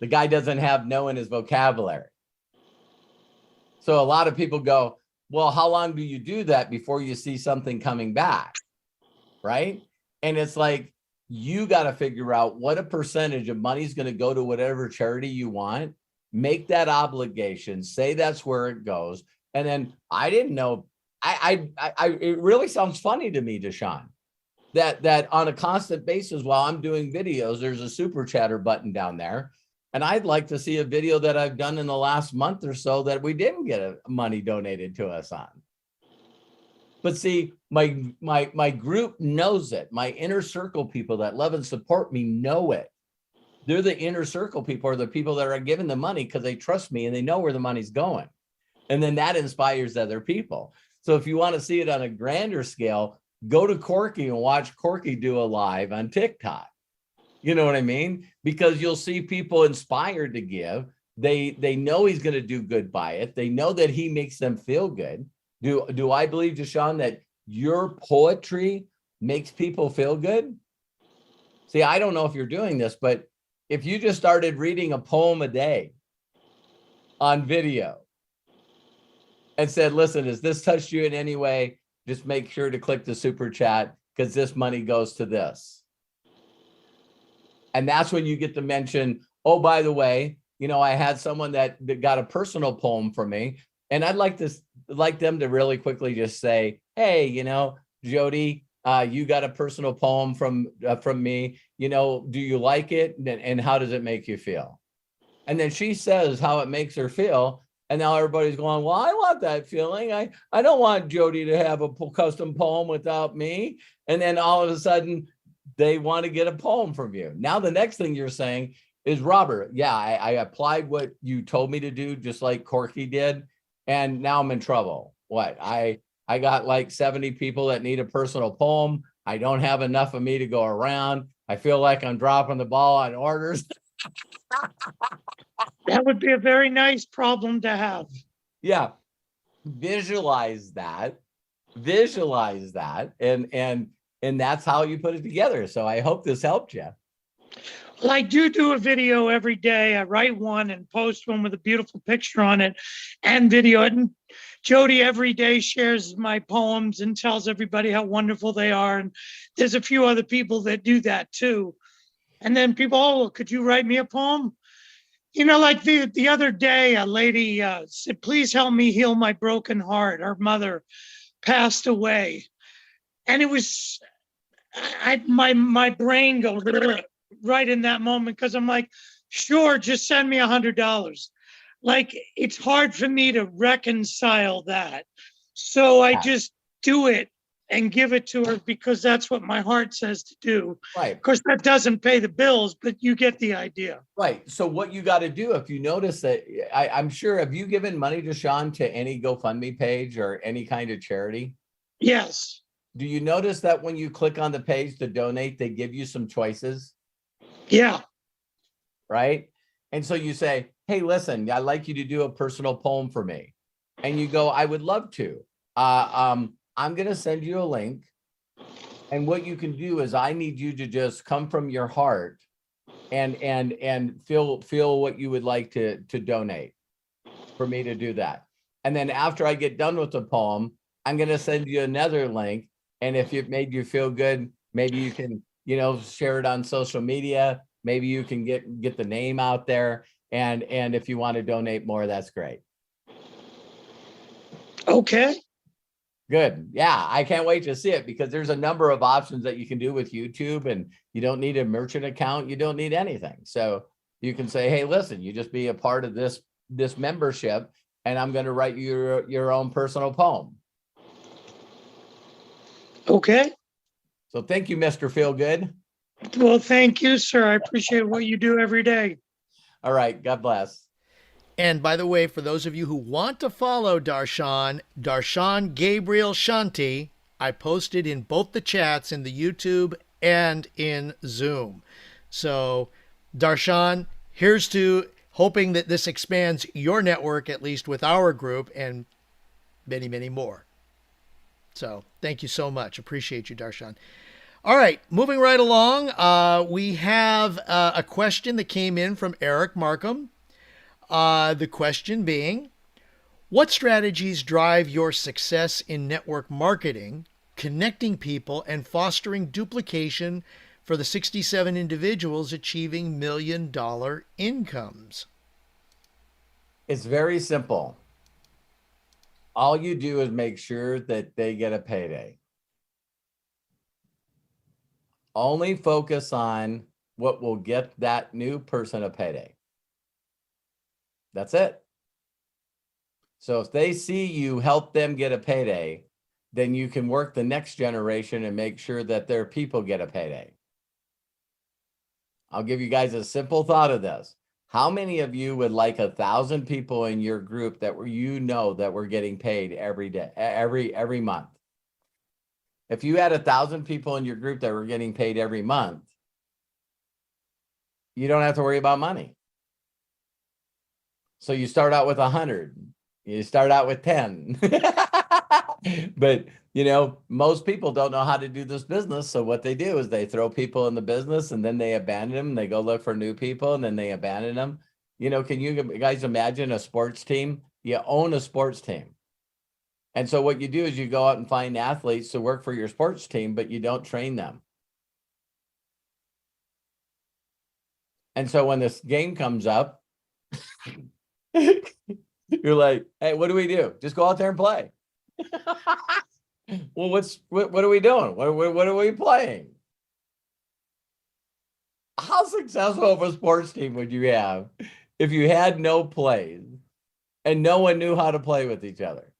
The guy doesn't have no in his vocabulary. So a lot of people go, well, how long do you do that before you see something coming back? Right? And it's like, you got to figure out what a percentage of money is going to go to whatever charity you want, make that obligation, say that's where it goes. And then I didn't know, it really sounds funny to me, Deshaun, that on a constant basis while I'm doing videos, there's a super chatter button down there. And I'd like to see a video that I've done in the last month or so that we didn't get money donated to us on. But see, my group knows it. My inner circle people that love and support me know it. They're the inner circle people, or the people that are giving the money because they trust me and they know where the money's going. And then that inspires other people. So if you want to see it on a grander scale, go to Corky and watch Corky do a live on TikTok. You know what I mean? Because you'll see people inspired to give. They know he's going to do good by it. They know that he makes them feel good. Do I believe, Deshaun, that your poetry makes people feel good? See, I don't know if you're doing this, but if you just started reading a poem a day on video and said, listen, has this touched you in any way? Just make sure to click the super chat because this money goes to this. And that's when you get to mention, oh, by the way, you know, I had someone that got a personal poem from me. And I'd like them to really quickly just say, hey, Jody, you got a personal poem from me. Do you like it? And how does it make you feel? And then she says how it makes her feel. And now everybody's going, well, I want that feeling. I don't want Jody to have a custom poem without me. And then all of a sudden they want to get a poem from you. Now, the next thing you're saying is, Robert, yeah, I applied what you told me to do, just like Corky did. And now I'm in trouble. What? I got like 70 people that need a personal poem. I don't have enough of me to go around. I feel like I'm dropping the ball on orders. That would be a very nice problem to have. Yeah. Visualize that. And that's how you put it together. So I hope this helped you. Well, I do a video every day. I write one and post one with a beautiful picture on it and video it. And Jody every day shares my poems and tells everybody how wonderful they are. And there's a few other people that do that too. And then people, oh, could you write me a poem? Like the other day, a lady said, please help me heal my broken heart. Her mother passed away. And it was, my brain goes right in that moment, because I'm like, sure, just send me $100. Like, it's hard for me to reconcile that. So I just do it and give it to her because that's what my heart says to do. Right. Of course, that doesn't pay the bills, but you get the idea. Right. So what you got to do, if you notice that, I'm sure, have you given money to Sean to any GoFundMe page or any kind of charity? Yes. Do you notice that when you click on the page to donate, they give you some choices? Yeah. Right. And so you say, hey, listen, I'd like you to do a personal poem for me. And you go, I would love to. I'm going to send you a link. And what you can do is, I need you to just come from your heart and feel what you would like to donate for me to do that. And then after I get done with the poem, I'm going to send you another link. And if it made you feel good, maybe you can, share it on social media. Maybe you can get the name out there. And if you want to donate more, that's great. Okay. Good. Yeah, I can't wait to see it, because there's a number of options that you can do with YouTube, and you don't need a merchant account. You don't need anything. So you can say, hey, listen, you just be a part of this membership, and I'm going to write you your own personal poem. Okay. So thank you, Mr. Feelgood. Well, thank you, sir. I appreciate what you do every day. All right. God bless. And by the way, for those of you who want to follow Darshan Gabriel Shanti, I posted in both the chats in the YouTube and in Zoom. So Darshan, here's to hoping that this expands your network, at least with our group, and many, many more. So thank you so much. Appreciate you, Darshan. All right, moving right along. We have a question that came in from Eric Markham. The question being, what strategies drive your success in network marketing, connecting people, and fostering duplication for the 67 individuals achieving $1 million incomes? It's very simple. All you do is make sure that they get a payday. Only focus on what will get that new person a payday. That's it. So if they see you help them get a payday, then you can work the next generation and make sure that their people get a payday. I'll give you guys a simple thought of this. How many of you would like 1,000 people in your group that were getting paid every day, every month? If you had 1,000 people in your group that were getting paid every month, you don't have to worry about money. So you start out with 100, you start out with 10. But, most people don't know how to do this business. So what they do is they throw people in the business, and then they abandon them. They go look for new people, and then they abandon them. Can you guys imagine a sports team? You own a sports team. And so what you do is you go out and find athletes to work for your sports team, but you don't train them. And so when this game comes up, You're like, hey, what do we do? Just go out there and play. Well, what are we doing? What are we playing? How successful of a sports team would you have if you had no plays and no one knew how to play with each other?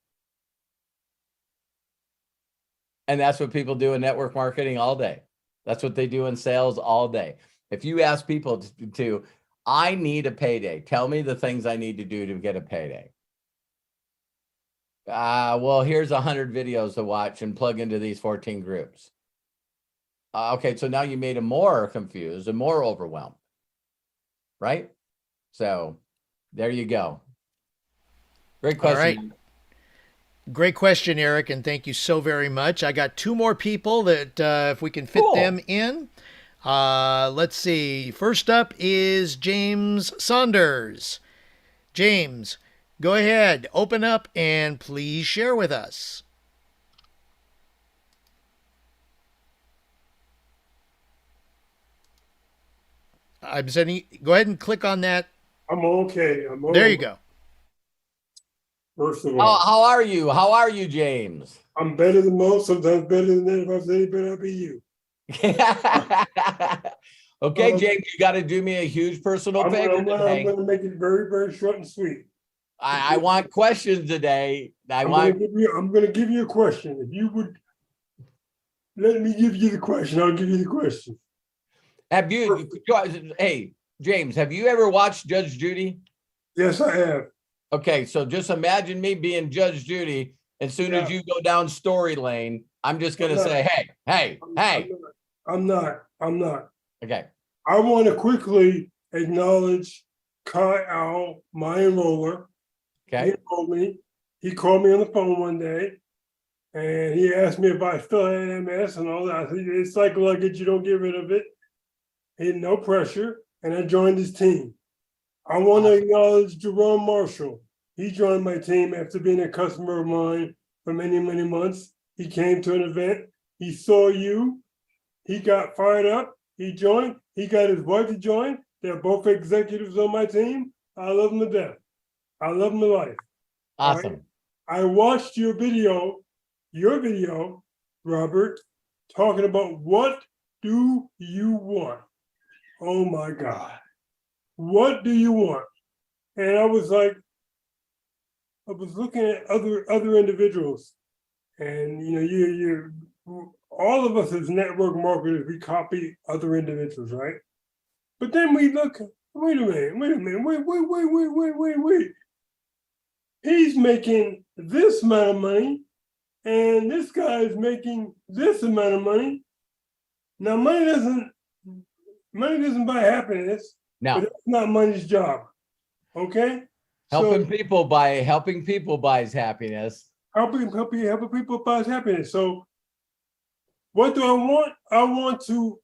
And that's what people do in network marketing all day. That's what they do in sales all day. If you ask people to I need a payday, tell me the things I need to do to get a payday. Well, here's 100 videos to watch and plug into these 14 groups. Okay, so now you made them more confused and more overwhelmed, right? So there you go. Great question. All right. Great question, Eric, and thank you so very much. I got two more people that if we can fit them in. Let's see. First up is James Saunders. James, go ahead, open up, and please share with us. I'm sending. Go ahead and click on that. I'm okay. There you go. First of all, how are you? How are you, James? I'm better than most, sometimes better than that. If I say better, I'll be you. Okay, James, you got to do me a huge personal favor today. I'm going to make it very, very short and sweet. I want questions today. I'm going to give you a question. If you would let me give you the question, I'll give you the question. Have you, hey, James, have you ever watched Judge Judy? Yes, I have. Okay, so just imagine me being Judge Judy. As soon as you go down story lane, I'm just going to say, hey. I'm not. Okay. I want to quickly acknowledge Kai Owl, my enroller. Okay. He called me on the phone one day, and he asked me if I still had MS and all that. I said, it's like luggage, you don't get rid of it. He had no pressure, and I joined his team. I want to acknowledge Jerome Marshall. He joined my team after being a customer of mine for many, many months. He came to an event. He saw you. He got fired up. He joined. He got his wife to join. They're both executives on my team. I love them to death. I love them to life. Awesome. Right? I watched your video, Robert, talking about what do you want? Oh my God. What do you want? And I was looking at other individuals, and you all of us as network marketers, we copy other individuals, right? But then we look, wait a minute, wait. He's making this amount of money, and this guy is making this amount of money. Now, money doesn't buy happiness. No, but that's not money's job. Okay. Helping people buys happiness. Helping people buys happiness. So, what do I want? I want to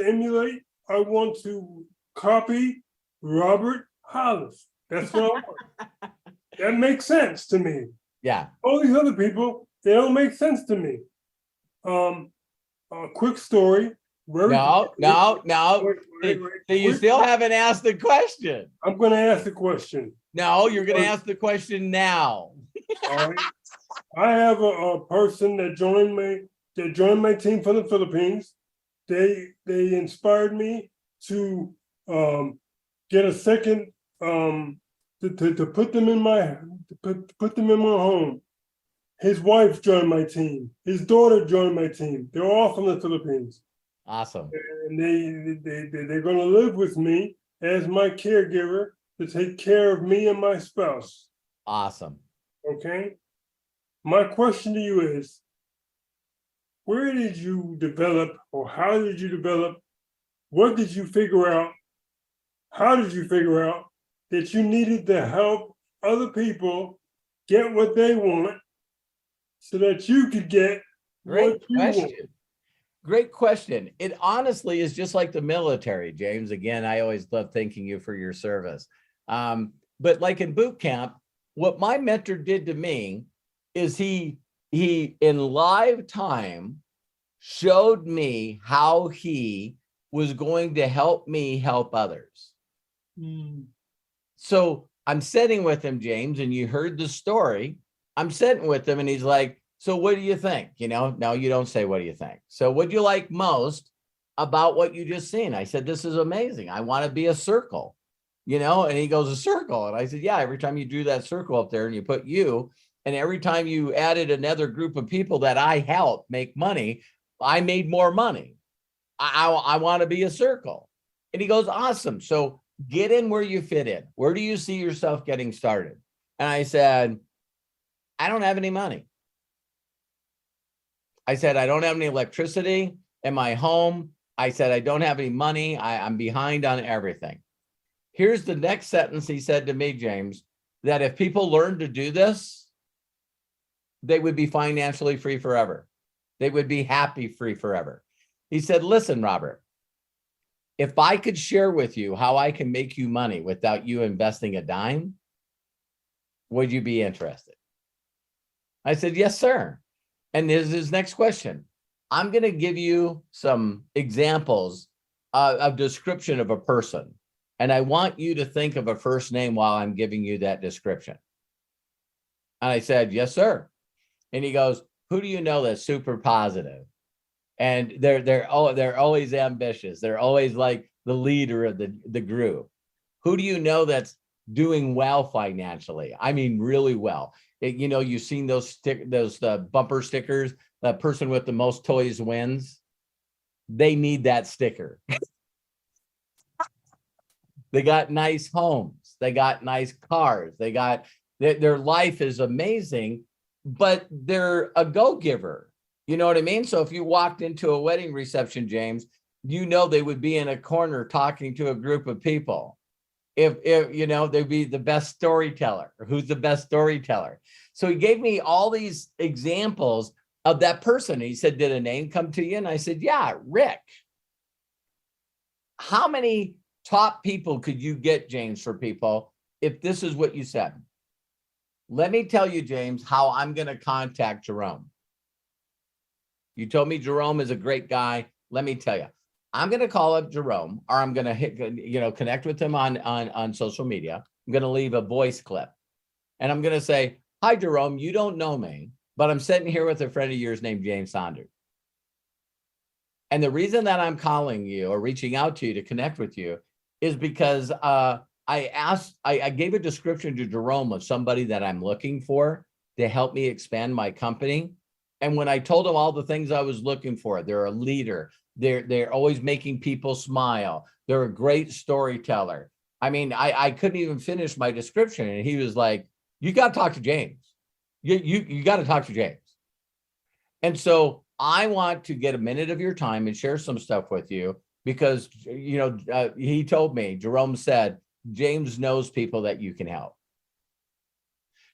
emulate. I want to copy Robert Hollis. That's what I want. That makes sense to me. Yeah. All these other people, they don't make sense to me. A quick story. No. Wait. You still haven't asked the question. I'm going to ask the question. No, you're going to ask the question now. All right. I have a person that joined my team from the Philippines. They inspired me to get a second to put them in my home. His wife joined my team. His daughter joined my team. They're all from the Philippines. Awesome. And they're going to live with me as my caregiver to take care of me and my spouse. Awesome. Okay. My question to you is, where did you develop, or how did you develop? What did you figure out? How did you figure out that you needed to help other people get what they want so that you could get what you want? Great question. It honestly is just like the military, James. Again, I always love thanking you for your service. But like in boot camp, what my mentor did to me is he in live time showed me how he was going to help me help others. So I'm sitting with him, James, and you heard the story. I'm sitting with him and he's like, so what do you think? You know, no, you don't say, what do you think? So what do you like most about what you just seen? I said, this is amazing. I want to be a circle, you know? And he goes, a circle. And I said, yeah, every time you drew that circle up there and you put you, and every time you added another group of people that I helped make money, I made more money. I want to be a circle. And he goes, awesome. So get in where you fit in. Where do you see yourself getting started? And I said, I don't have any money. I said, I don't have any electricity in my home. I said, I don't have any money. I'm behind on everything. Here's the next sentence he said to me, James, that if people learn to do this, they would be financially free forever. They would be happy free forever. He said, listen, Robert, if I could share with you how I can make you money without you investing a dime, would you be interested? I said, yes, sir. And this is his next question. I'm going to give you some examples of description of a person. And I want you to think of a first name while I'm giving you that description. And I said, yes, sir. And he goes, who do you know that's super positive? And they're always ambitious. They're always like the leader of the group. Who do you know that's doing well financially? I mean, really well. You know, you've seen those bumper stickers, that person with the most toys wins. They need that sticker. They got nice homes. They got nice cars. They got, their life is amazing, but they're a go-giver. You know what I mean? So if you walked into a wedding reception, James, you know, they would be in a corner talking to a group of people. If you know, they'd be the best storyteller. Who's the best storyteller? So he gave me all these examples of that person. He said, did a name come to you? And I said, yeah, Rick. How many top people could you get, James, for people if this is what you said? Let me tell you, James, how I'm going to contact Jerome. You told me Jerome is a great guy. Let me tell you, I'm going to call up Jerome, or I'm going to connect with him on social media. I'm going to leave a voice clip and I'm going to say, hi, Jerome, you don't know me, but I'm sitting here with a friend of yours named James Saunders. And the reason that I'm calling you or reaching out to you to connect with you is because I gave a description to Jerome of somebody that I'm looking for to help me expand my company. And when I told him all the things I was looking for, they're a leader. They're always making people smile. They're a great storyteller. I mean, I couldn't even finish my description. And he was like, you got to talk to James. You got to talk to James. And so I want to get a minute of your time and share some stuff with you because, you know, he told me, Jerome said, James knows people that you can help.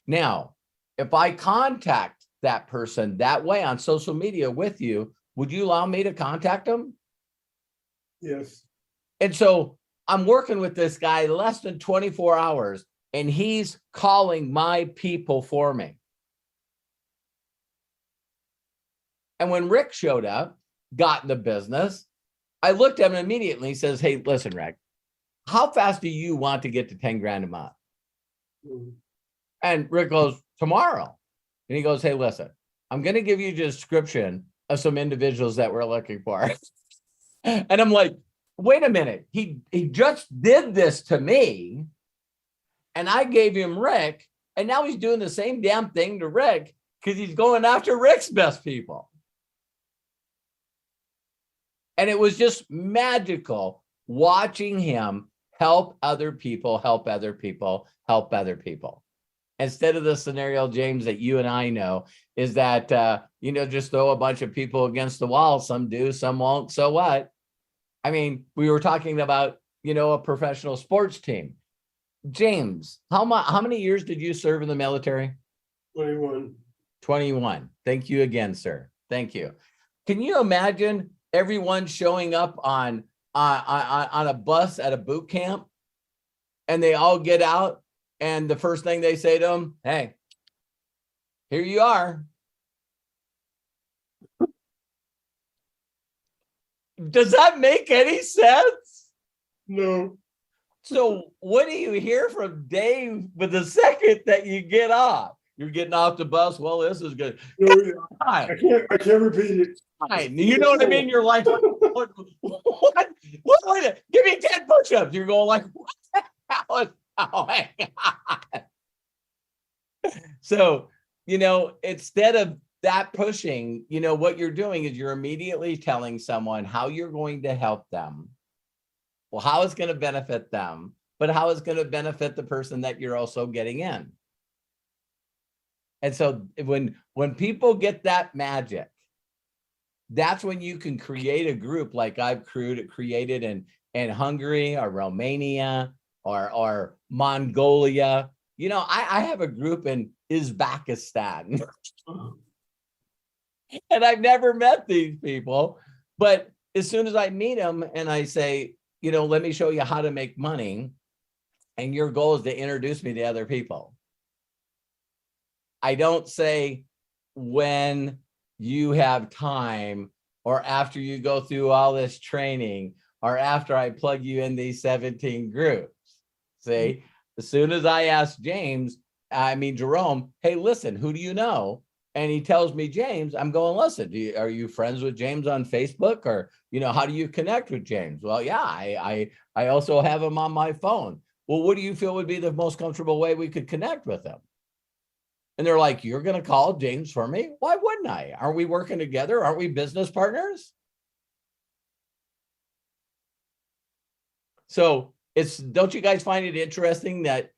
Now, if I contact that person that way on social media with you, would you allow me to contact them? Yes. And so I'm working with this guy less than 24 hours and he's calling my people for me. And when Rick showed up, got in the business, I looked at him immediately. He says, hey, listen, Rick, how fast do you want to get to 10 grand a month? And Rick goes, tomorrow. And he goes, hey, listen, I'm going to give you a description of some individuals that we're looking for. And I'm like, wait a minute. He just did this to me. And I gave him Rick. And now he's doing the same damn thing to Rick because he's going after Rick's best people. And it was just magical watching him help other people, help other people, help other people. Instead of the scenario, James, that you and I know is that, just throw a bunch of people against the wall. Some do, some won't. So what? I mean, we were talking about, a professional sports team. James, how many years did you serve in the military? 21. 21. Thank you again, sir. Thank you. Can you imagine everyone showing up on a bus at a boot camp and they all get out? And the first thing they say to them, hey, here you are. Does that make any sense? No. So what do you hear from Dave with the second that you get off? You're getting off the bus. Well, this is good. I can't repeat it. Fine. You know what I mean? You're like, what? Wait, give me 10 push-ups. You're going like, what the hell is going on? So, instead of that pushing, what you're doing is you're immediately telling someone how you're going to help them. Well, how it's going to benefit them, but how it's going to benefit the person that you're also getting in. And so when people get that magic, that's when you can create a group like I've created in Hungary or Romania or Mongolia. I have a group in Uzbekistan. And I've never met these people, but as soon as I meet them and I say, let me show you how to make money, and your goal is to introduce me to other people. I don't say when you have time or after you go through all this training or after I plug you in these 17 groups. See, as soon as I ask Jerome, hey, listen, who do you know? And he tells me James, I'm going, listen, are you friends with James on Facebook? Or, how do you connect with James? Well, yeah, I also have him on my phone. Well, what do you feel would be the most comfortable way we could connect with him? And they're like, you're going to call James for me? Why wouldn't I? Aren't we working together? Aren't we business partners? So don't you guys find it interesting that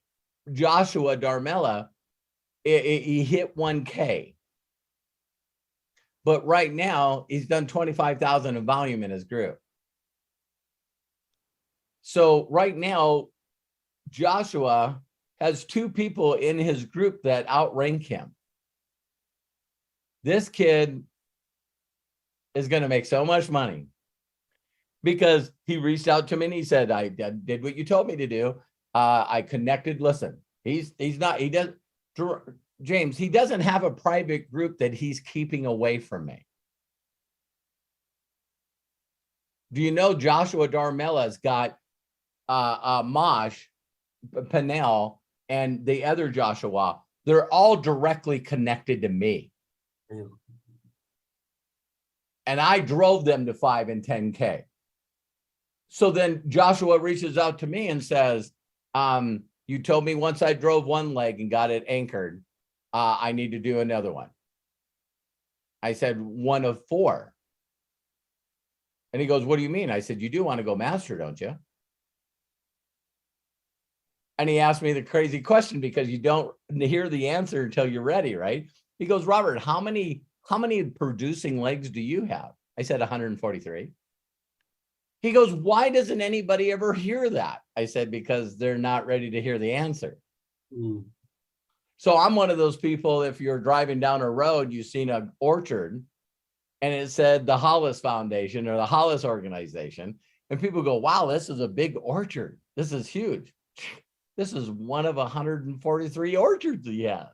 Joshua Darmella, he hit 1K. But right now, he's done 25,000 in volume in his group. So right now, Joshua has 2 people in his group that outrank him. This kid is going to make so much money because he reached out to me and he said, I did what you told me to do. I connected. Listen, James, he doesn't have a private group that he's keeping away from me. Do you know Joshua Darmella's got Mosh, Pinnell, and the other Joshua? They're all directly connected to me. And I drove them to 5 and 10K. So then Joshua reaches out to me and says, you told me once I drove one leg and got it anchored, I need to do another one. I said, 1 of 4. And he goes, what do you mean? I said, you do want to go master, don't you? And he asked me the crazy question because you don't hear the answer until you're ready, right? He goes, Robert, how many producing legs do you have? I said 143. He goes, why doesn't anybody ever hear that? I said, because they're not ready to hear the answer. So I'm one of those people, if you're driving down a road, you've seen an orchard and it said the Hollis Foundation or the Hollis Organization. And people go, wow, this is a big orchard. This is huge. This is one of 143 orchards he has.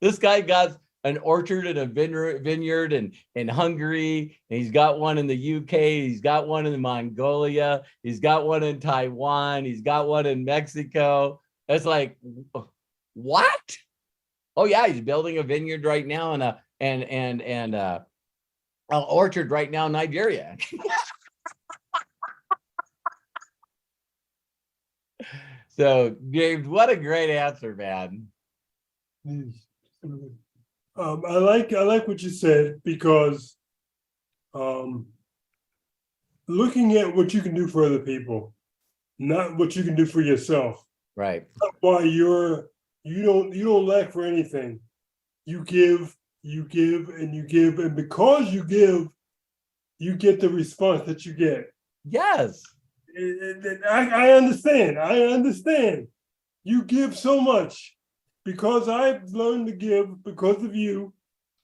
This guy got an orchard and a vineyard in Hungary. And he's got one in the UK. He's got one in Mongolia. He's got one in Taiwan. He's got one in Mexico. It's like, what? Oh yeah, he's building a vineyard right now and an orchard right now in Nigeria. So, James, what a great answer, man. I like what you said because looking at what you can do for other people, not what you can do for yourself. Right. That's why you don't lack for anything. You give, and because you give, you get the response that you get. Yes. I understand. You give so much. Because I've learned to give because of you.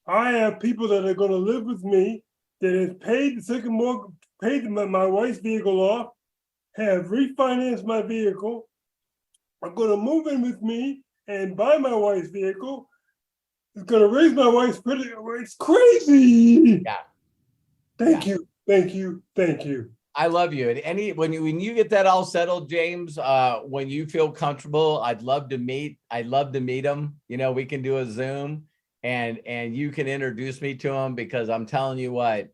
I have people that are going to live with me that have paid the second mortgage, paid my wife's vehicle off, have refinanced my vehicle, are going to move in with me and buy my wife's vehicle. It's going to raise my wife's credit. It's crazy. Yeah. Thank you. I love you. And when you get that all settled, James, when you feel comfortable, I'd love to meet them. You know, we can do a Zoom and you can introduce me to them, because I'm telling you what,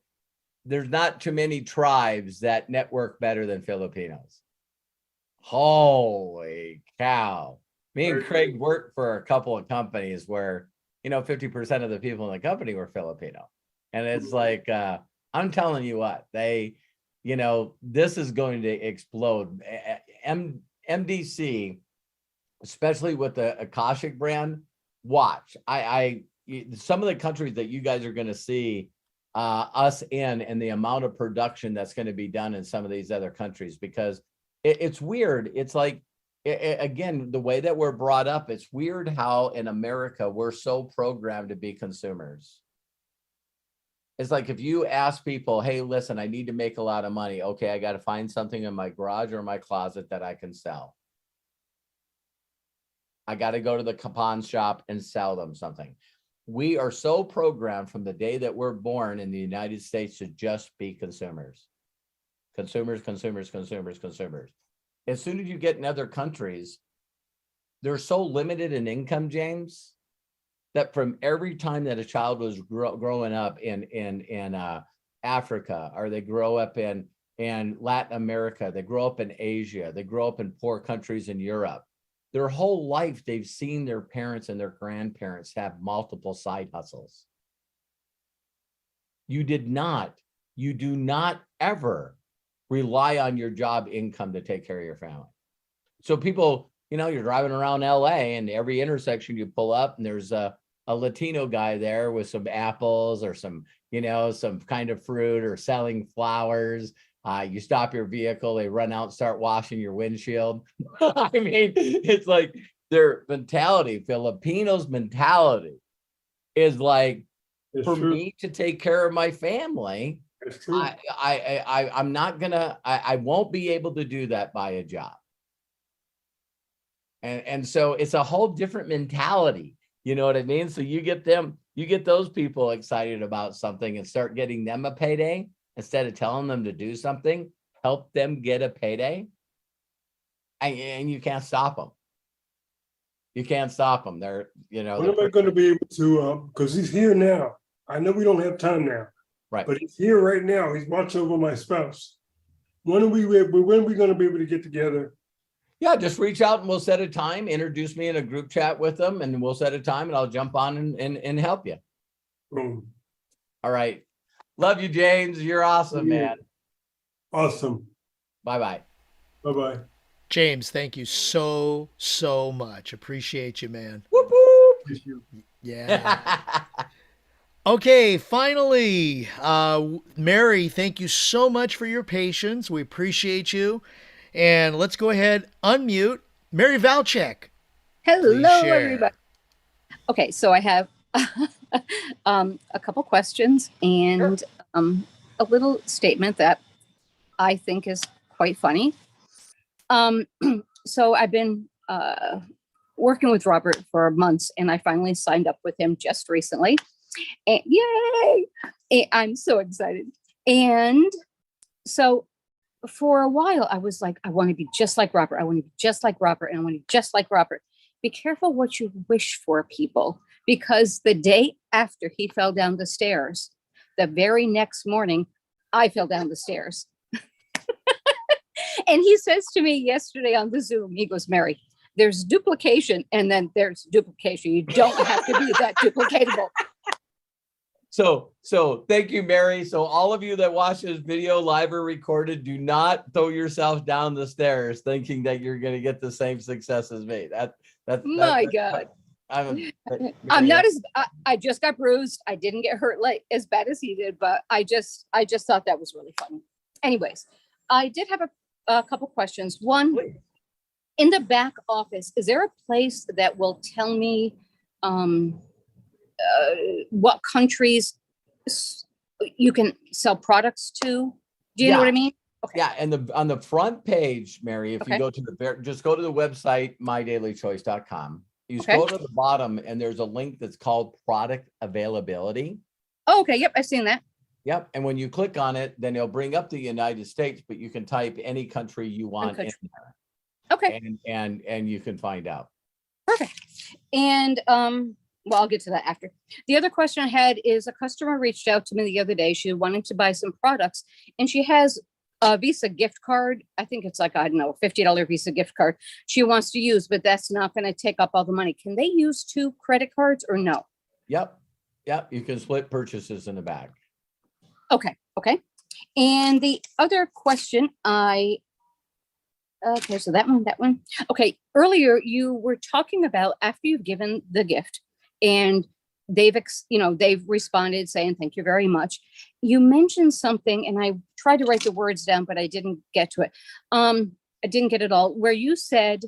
there's not too many tribes that network better than Filipinos. Holy cow. Me and Craig worked for a couple of companies where, you know, 50% of the people in the company were Filipino. And it's like, I'm telling you what, you know, this is going to explode. MDC, especially with the Akashic brand, watch. Some of the countries that you guys are going to see us in, and the amount of production that's going to be done in some of these other countries, because it's weird. It's like, again, the way that we're brought up, it's weird how in America we're so programmed to be consumers. It's like, if you ask people, hey, listen, I need to make a lot of money. Okay, I got to find something in my garage or my closet that I can sell. I got to go to the pawn shop and sell them something. We are so programmed from the day that we're born in the United States to just be consumers. Consumers, consumers, consumers, consumers. As soon as you get in other countries, they're so limited in income, James, that from every time that a child was growing up in Africa, or they grow up in Latin America, they grow up in Asia, they grow up in poor countries in Europe, their whole life they've seen their parents and their grandparents have multiple side hustles. You do not ever rely on your job income to take care of your family. So people, you know, you're driving around LA, and every intersection you pull up, and there's a Latino guy there with some apples or some, you know, some kind of fruit, or selling flowers. You stop your vehicle, they run out and start washing your windshield. I mean, it's like their mentality, Filipinos' mentality is like, me to take care of my family, I'm not gonna, I won't be able to do that by a job. And so it's a whole different mentality. You know what I mean? So you get those people excited about something and start getting them a payday instead of telling them to do something, help them get a payday. And you can't stop them. You can't stop them. They're, you know. When am I going to be able to, because he's here now. I know we don't have time now. Right. But he's here right now. He's watching over my spouse. When are we going to be able to get together? Yeah, just reach out and we'll set a time. Introduce me in a group chat with them, and we'll set a time, and I'll jump on and help you. Boom. All right. Love you, James. You're awesome, man. Awesome. Bye-bye. Bye-bye. James, thank you so much. Appreciate you, man. Whoop, whoop. Thank you. Yeah. Okay, finally, Mary, thank you so much for your patience. We appreciate you. And let's go ahead, unmute Mary Valchek. Hello, everybody. Okay, so I have a couple questions and a little statement that I think is quite funny. So I've been working with Robert for months, and I finally signed up with him just recently. And yay! I'm so excited. And so for a while, I was like, I want to be just like Robert. I want to be just like Robert. And I want to be just like Robert. Be careful what you wish for, people, because the day after he fell down the stairs, the very next morning, I fell down the stairs. And he says to me yesterday on the Zoom, he goes, Mary, there's duplication and then there's duplication. You don't have to be that duplicatable. So thank you, Mary. So all of you that watch this video live or recorded, do not throw yourself down the stairs thinking that you're going to get the same success as me. That's my God. I'm not as, I just got bruised. I didn't get hurt like as bad as he did, but I just thought that was really funny. Anyways, I did have a couple questions. One, in the back office, is there a place that will tell me what countries you can sell products to? Do you know what I mean? Okay. Yeah, and on the front page, Mary, if you go to just go to the website mydailychoice.com. You scroll to the bottom, and there's a link that's called product availability. Oh, okay. Yep, I've seen that. Yep. And when you click on it, then it'll bring up the United States, but you can type any country you want in country. there. Okay. And you can find out. Perfect. And well, I'll get to that after. The other question I had is a customer reached out to me the other day. She wanted to buy some products and she has a Visa gift card. I think it's like, I don't know, $50 Visa gift card she wants to use, but that's not going to take up all the money. Can they use 2 credit cards or no? Yep. Yep. You can split purchases in the back. Okay. Okay. And the other question okay, so that one. Okay. Earlier you were talking about after you've given the gift and they've responded saying, thank you very much. You mentioned something and I tried to write the words down, but I didn't get to it. I didn't get it all, where you said,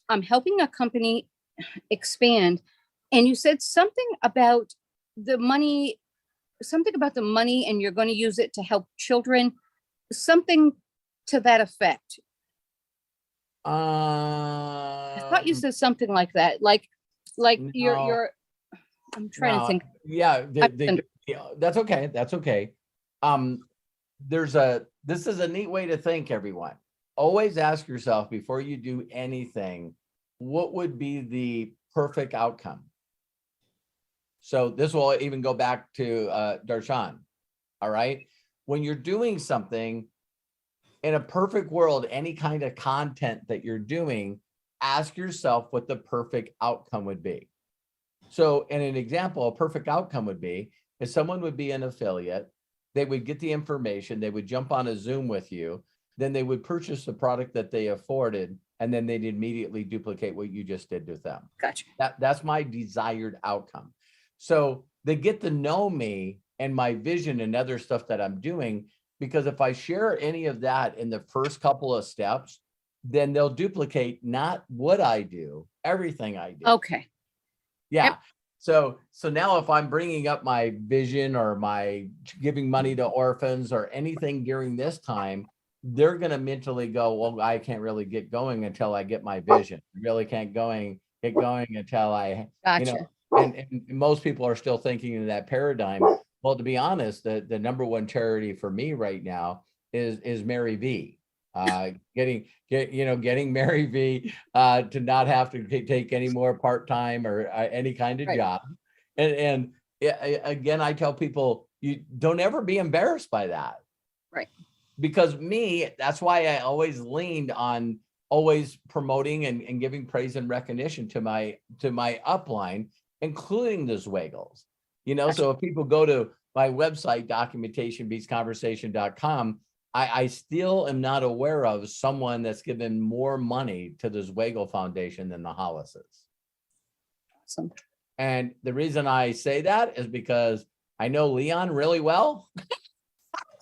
I'm helping a company expand. And you said something about the money and you're going to use it to help children, something to that effect. I thought you said something like that. Like you're I'm trying to think. Yeah, that's okay. That's okay. This is a neat way to think, everyone. Always ask yourself before you do anything, what would be the perfect outcome? So this will even go back to Darshan. All right. When you're doing something in a perfect world, any kind of content that you're doing, ask yourself what the perfect outcome would be. So in an example, a perfect outcome would be if someone would be an affiliate, they would get the information, they would jump on a Zoom with you, then they would purchase the product that they afforded, and then they'd immediately duplicate what you just did with them. Gotcha. That's my desired outcome. So they get to know me and my vision and other stuff that I'm doing, because if I share any of that in the first couple of steps, then they'll duplicate not what I do, everything I do. Okay. Yeah. Yep. So now if I'm bringing up my vision or my giving money to orphans or anything during this time, they're going to mentally go, well, I can't really get going until I get my vision. I really can't get going until I, Gotcha. and most people are still thinking in that paradigm. Well, to be honest, the number one charity for me right now is Mary V. Getting Mary V to not have to take any more part-time or any kind of job. And again, I tell people, you don't ever be embarrassed by that. Right. Because that's why I always leaned on always promoting and giving praise and recognition to my upline, including the Zweigels. So if people go to my website, documentationbeatsconversation.com, I still am not aware of someone that's given more money to the Zweigel Foundation than the Hollises. Awesome. And the reason I say that is because I know Leon really well.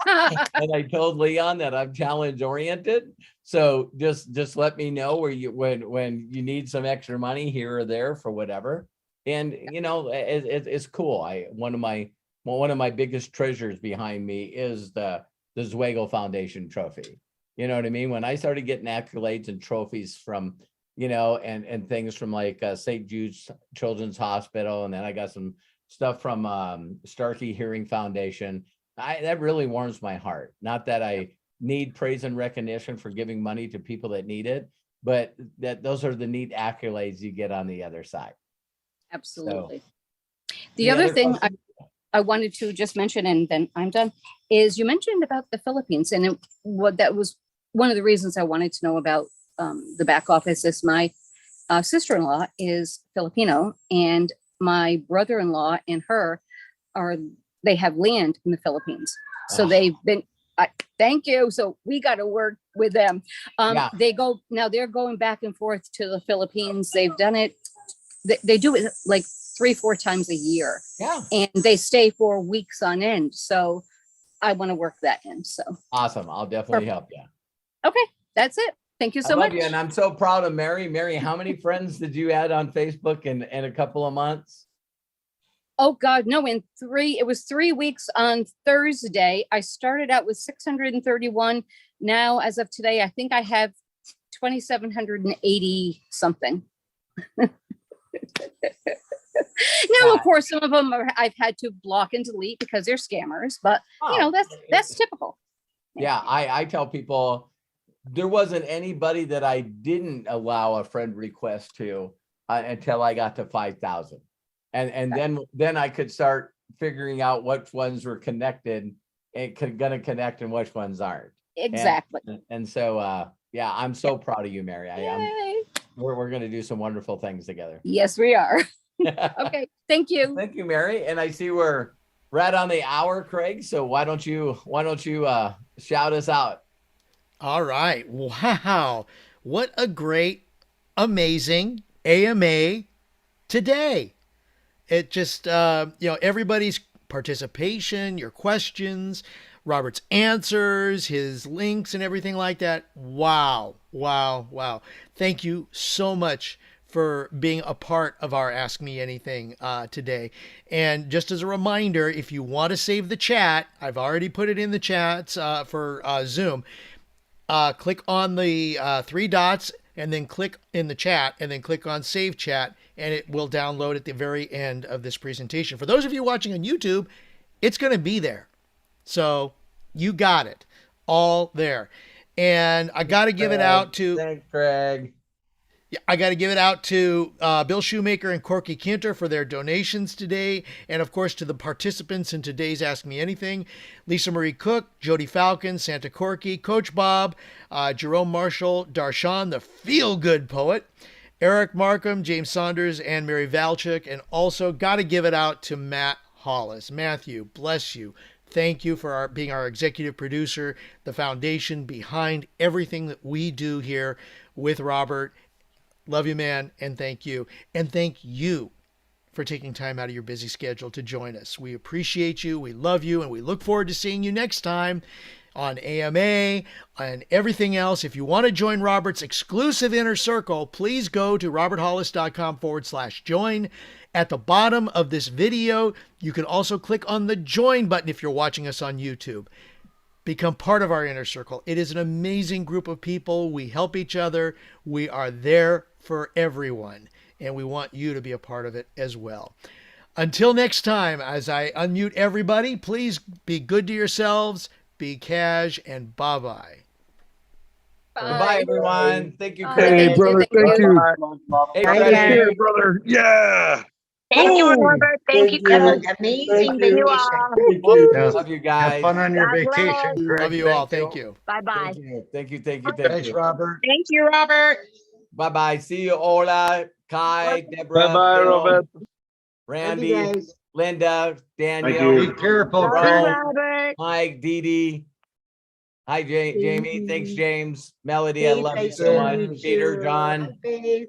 And I told Leon that I'm challenge oriented. So just let me know when you need some extra money here or there for whatever. And it's cool. One of my biggest treasures behind me is the Zweigel Foundation trophy. You know what I mean? When I started getting accolades and trophies from, and things from like St. Jude's Children's Hospital, and then I got some stuff from Starkey Hearing Foundation. That really warms my heart. Not that I need praise and recognition for giving money to people that need it, but that those are the neat accolades you get on the other side. Absolutely. So, the other thing I wanted to just mention, and then I'm done, is you mentioned about the Philippines, and that was one of the reasons I wanted to know about the back office. Is my sister-in-law is Filipino, and my brother-in-law and her they have land in the Philippines, so they've been. Thank you. So we got to work with them. They're going back and forth to the Philippines. They've done it. They do it like 3-4 times a year. Yeah. And they stay for weeks on end. So I want to work that in. So awesome. I'll definitely help you. Okay. That's it. Thank you so much. And I'm so proud of Mary. Mary, how many friends did you add on Facebook in a couple of months? Oh God, no, it was 3 weeks on Thursday. I started out with 631. Now, as of today, I think I have 2,780 something. Now, of course, some of them I've had to block and delete because they're scammers, but you know, that's typical. Yeah, I tell people there wasn't anybody that I didn't allow a friend request to until I got to 5,000. And then I could start figuring out which ones were connected and gonna connect and which ones aren't. Exactly. And so yeah, I'm so proud of you, Mary. Yay. We're gonna do some wonderful things together. Yes, we are. Okay, thank you. Thank you, Mary. And I see we're right on the hour, Craig. So why don't you shout us out? All right. Wow. What a great, amazing AMA today. It just, everybody's participation, your questions, Robert's answers, his links and everything like that. Wow. Wow. Wow. Thank you so much for being a part of our Ask Me Anything today. And just as a reminder, if you want to save the chat, I've already put it in the chats for Zoom. Click on the 3 dots and then click in the chat and then click on Save Chat, and it will download at the very end of this presentation. For those of you watching on YouTube, it's going to be there. So you got it all there. And I got to give it out to... Thanks, Craig. Yeah, I got to give it out to Bill Shoemaker and Corky Kinter for their donations today. And of course, to the participants in today's Ask Me Anything: Lisa Marie Cook, Jody Falcon, Santa Corky, Coach Bob, Jerome Marshall, Darshan, the feel-good poet, Eric Markham, James Saunders, and Mary Valchik. And also got to give it out to Matt Hollis. Matthew, bless you. Thank you for being our executive producer, the foundation behind everything that we do here with Robert. Love you, man, and thank you. And thank you for taking time out of your busy schedule to join us. We appreciate you, we love you, and we look forward to seeing you next time on AMA and everything else. If you want to join Robert's exclusive inner circle, please go to roberthollis.com/join. At the bottom of this video, you can also click on the join button if you're watching us on YouTube. Become part of our inner circle. It is an amazing group of people. We help each other. We are there for everyone, and we want you to be a part of it as well. Until next time, as I unmute everybody, please be good to yourselves, be cash, and bye-bye. Bye, everyone. Thank you, Hey, Craig. brother, thank you. Hey, Bye, Craig. guys. Hey, brother. Yeah. Thank you, Boom. Robert. Thank you, Thank Have Craig. an amazing Thank you. You vacation. all. Thank you. Love you guys. Have fun on your God bless. vacation, Craig. Love you all. Thank you. Bye-bye. Thank you. Thank you. Thanks, Robert. Thank you, Robert. Bye-bye. See you, Ola, Kai, Deborah, Bye-bye, Bill, Robert. Love you Randy, guys. Linda, you. Daniel, Be careful, Love you, Craig. Robert. Mike, Dee Dee. Hi, Jamie. Thanks, James. Melody, I Faith, love I you so see much. you Peter, too. John. Hi, Faith.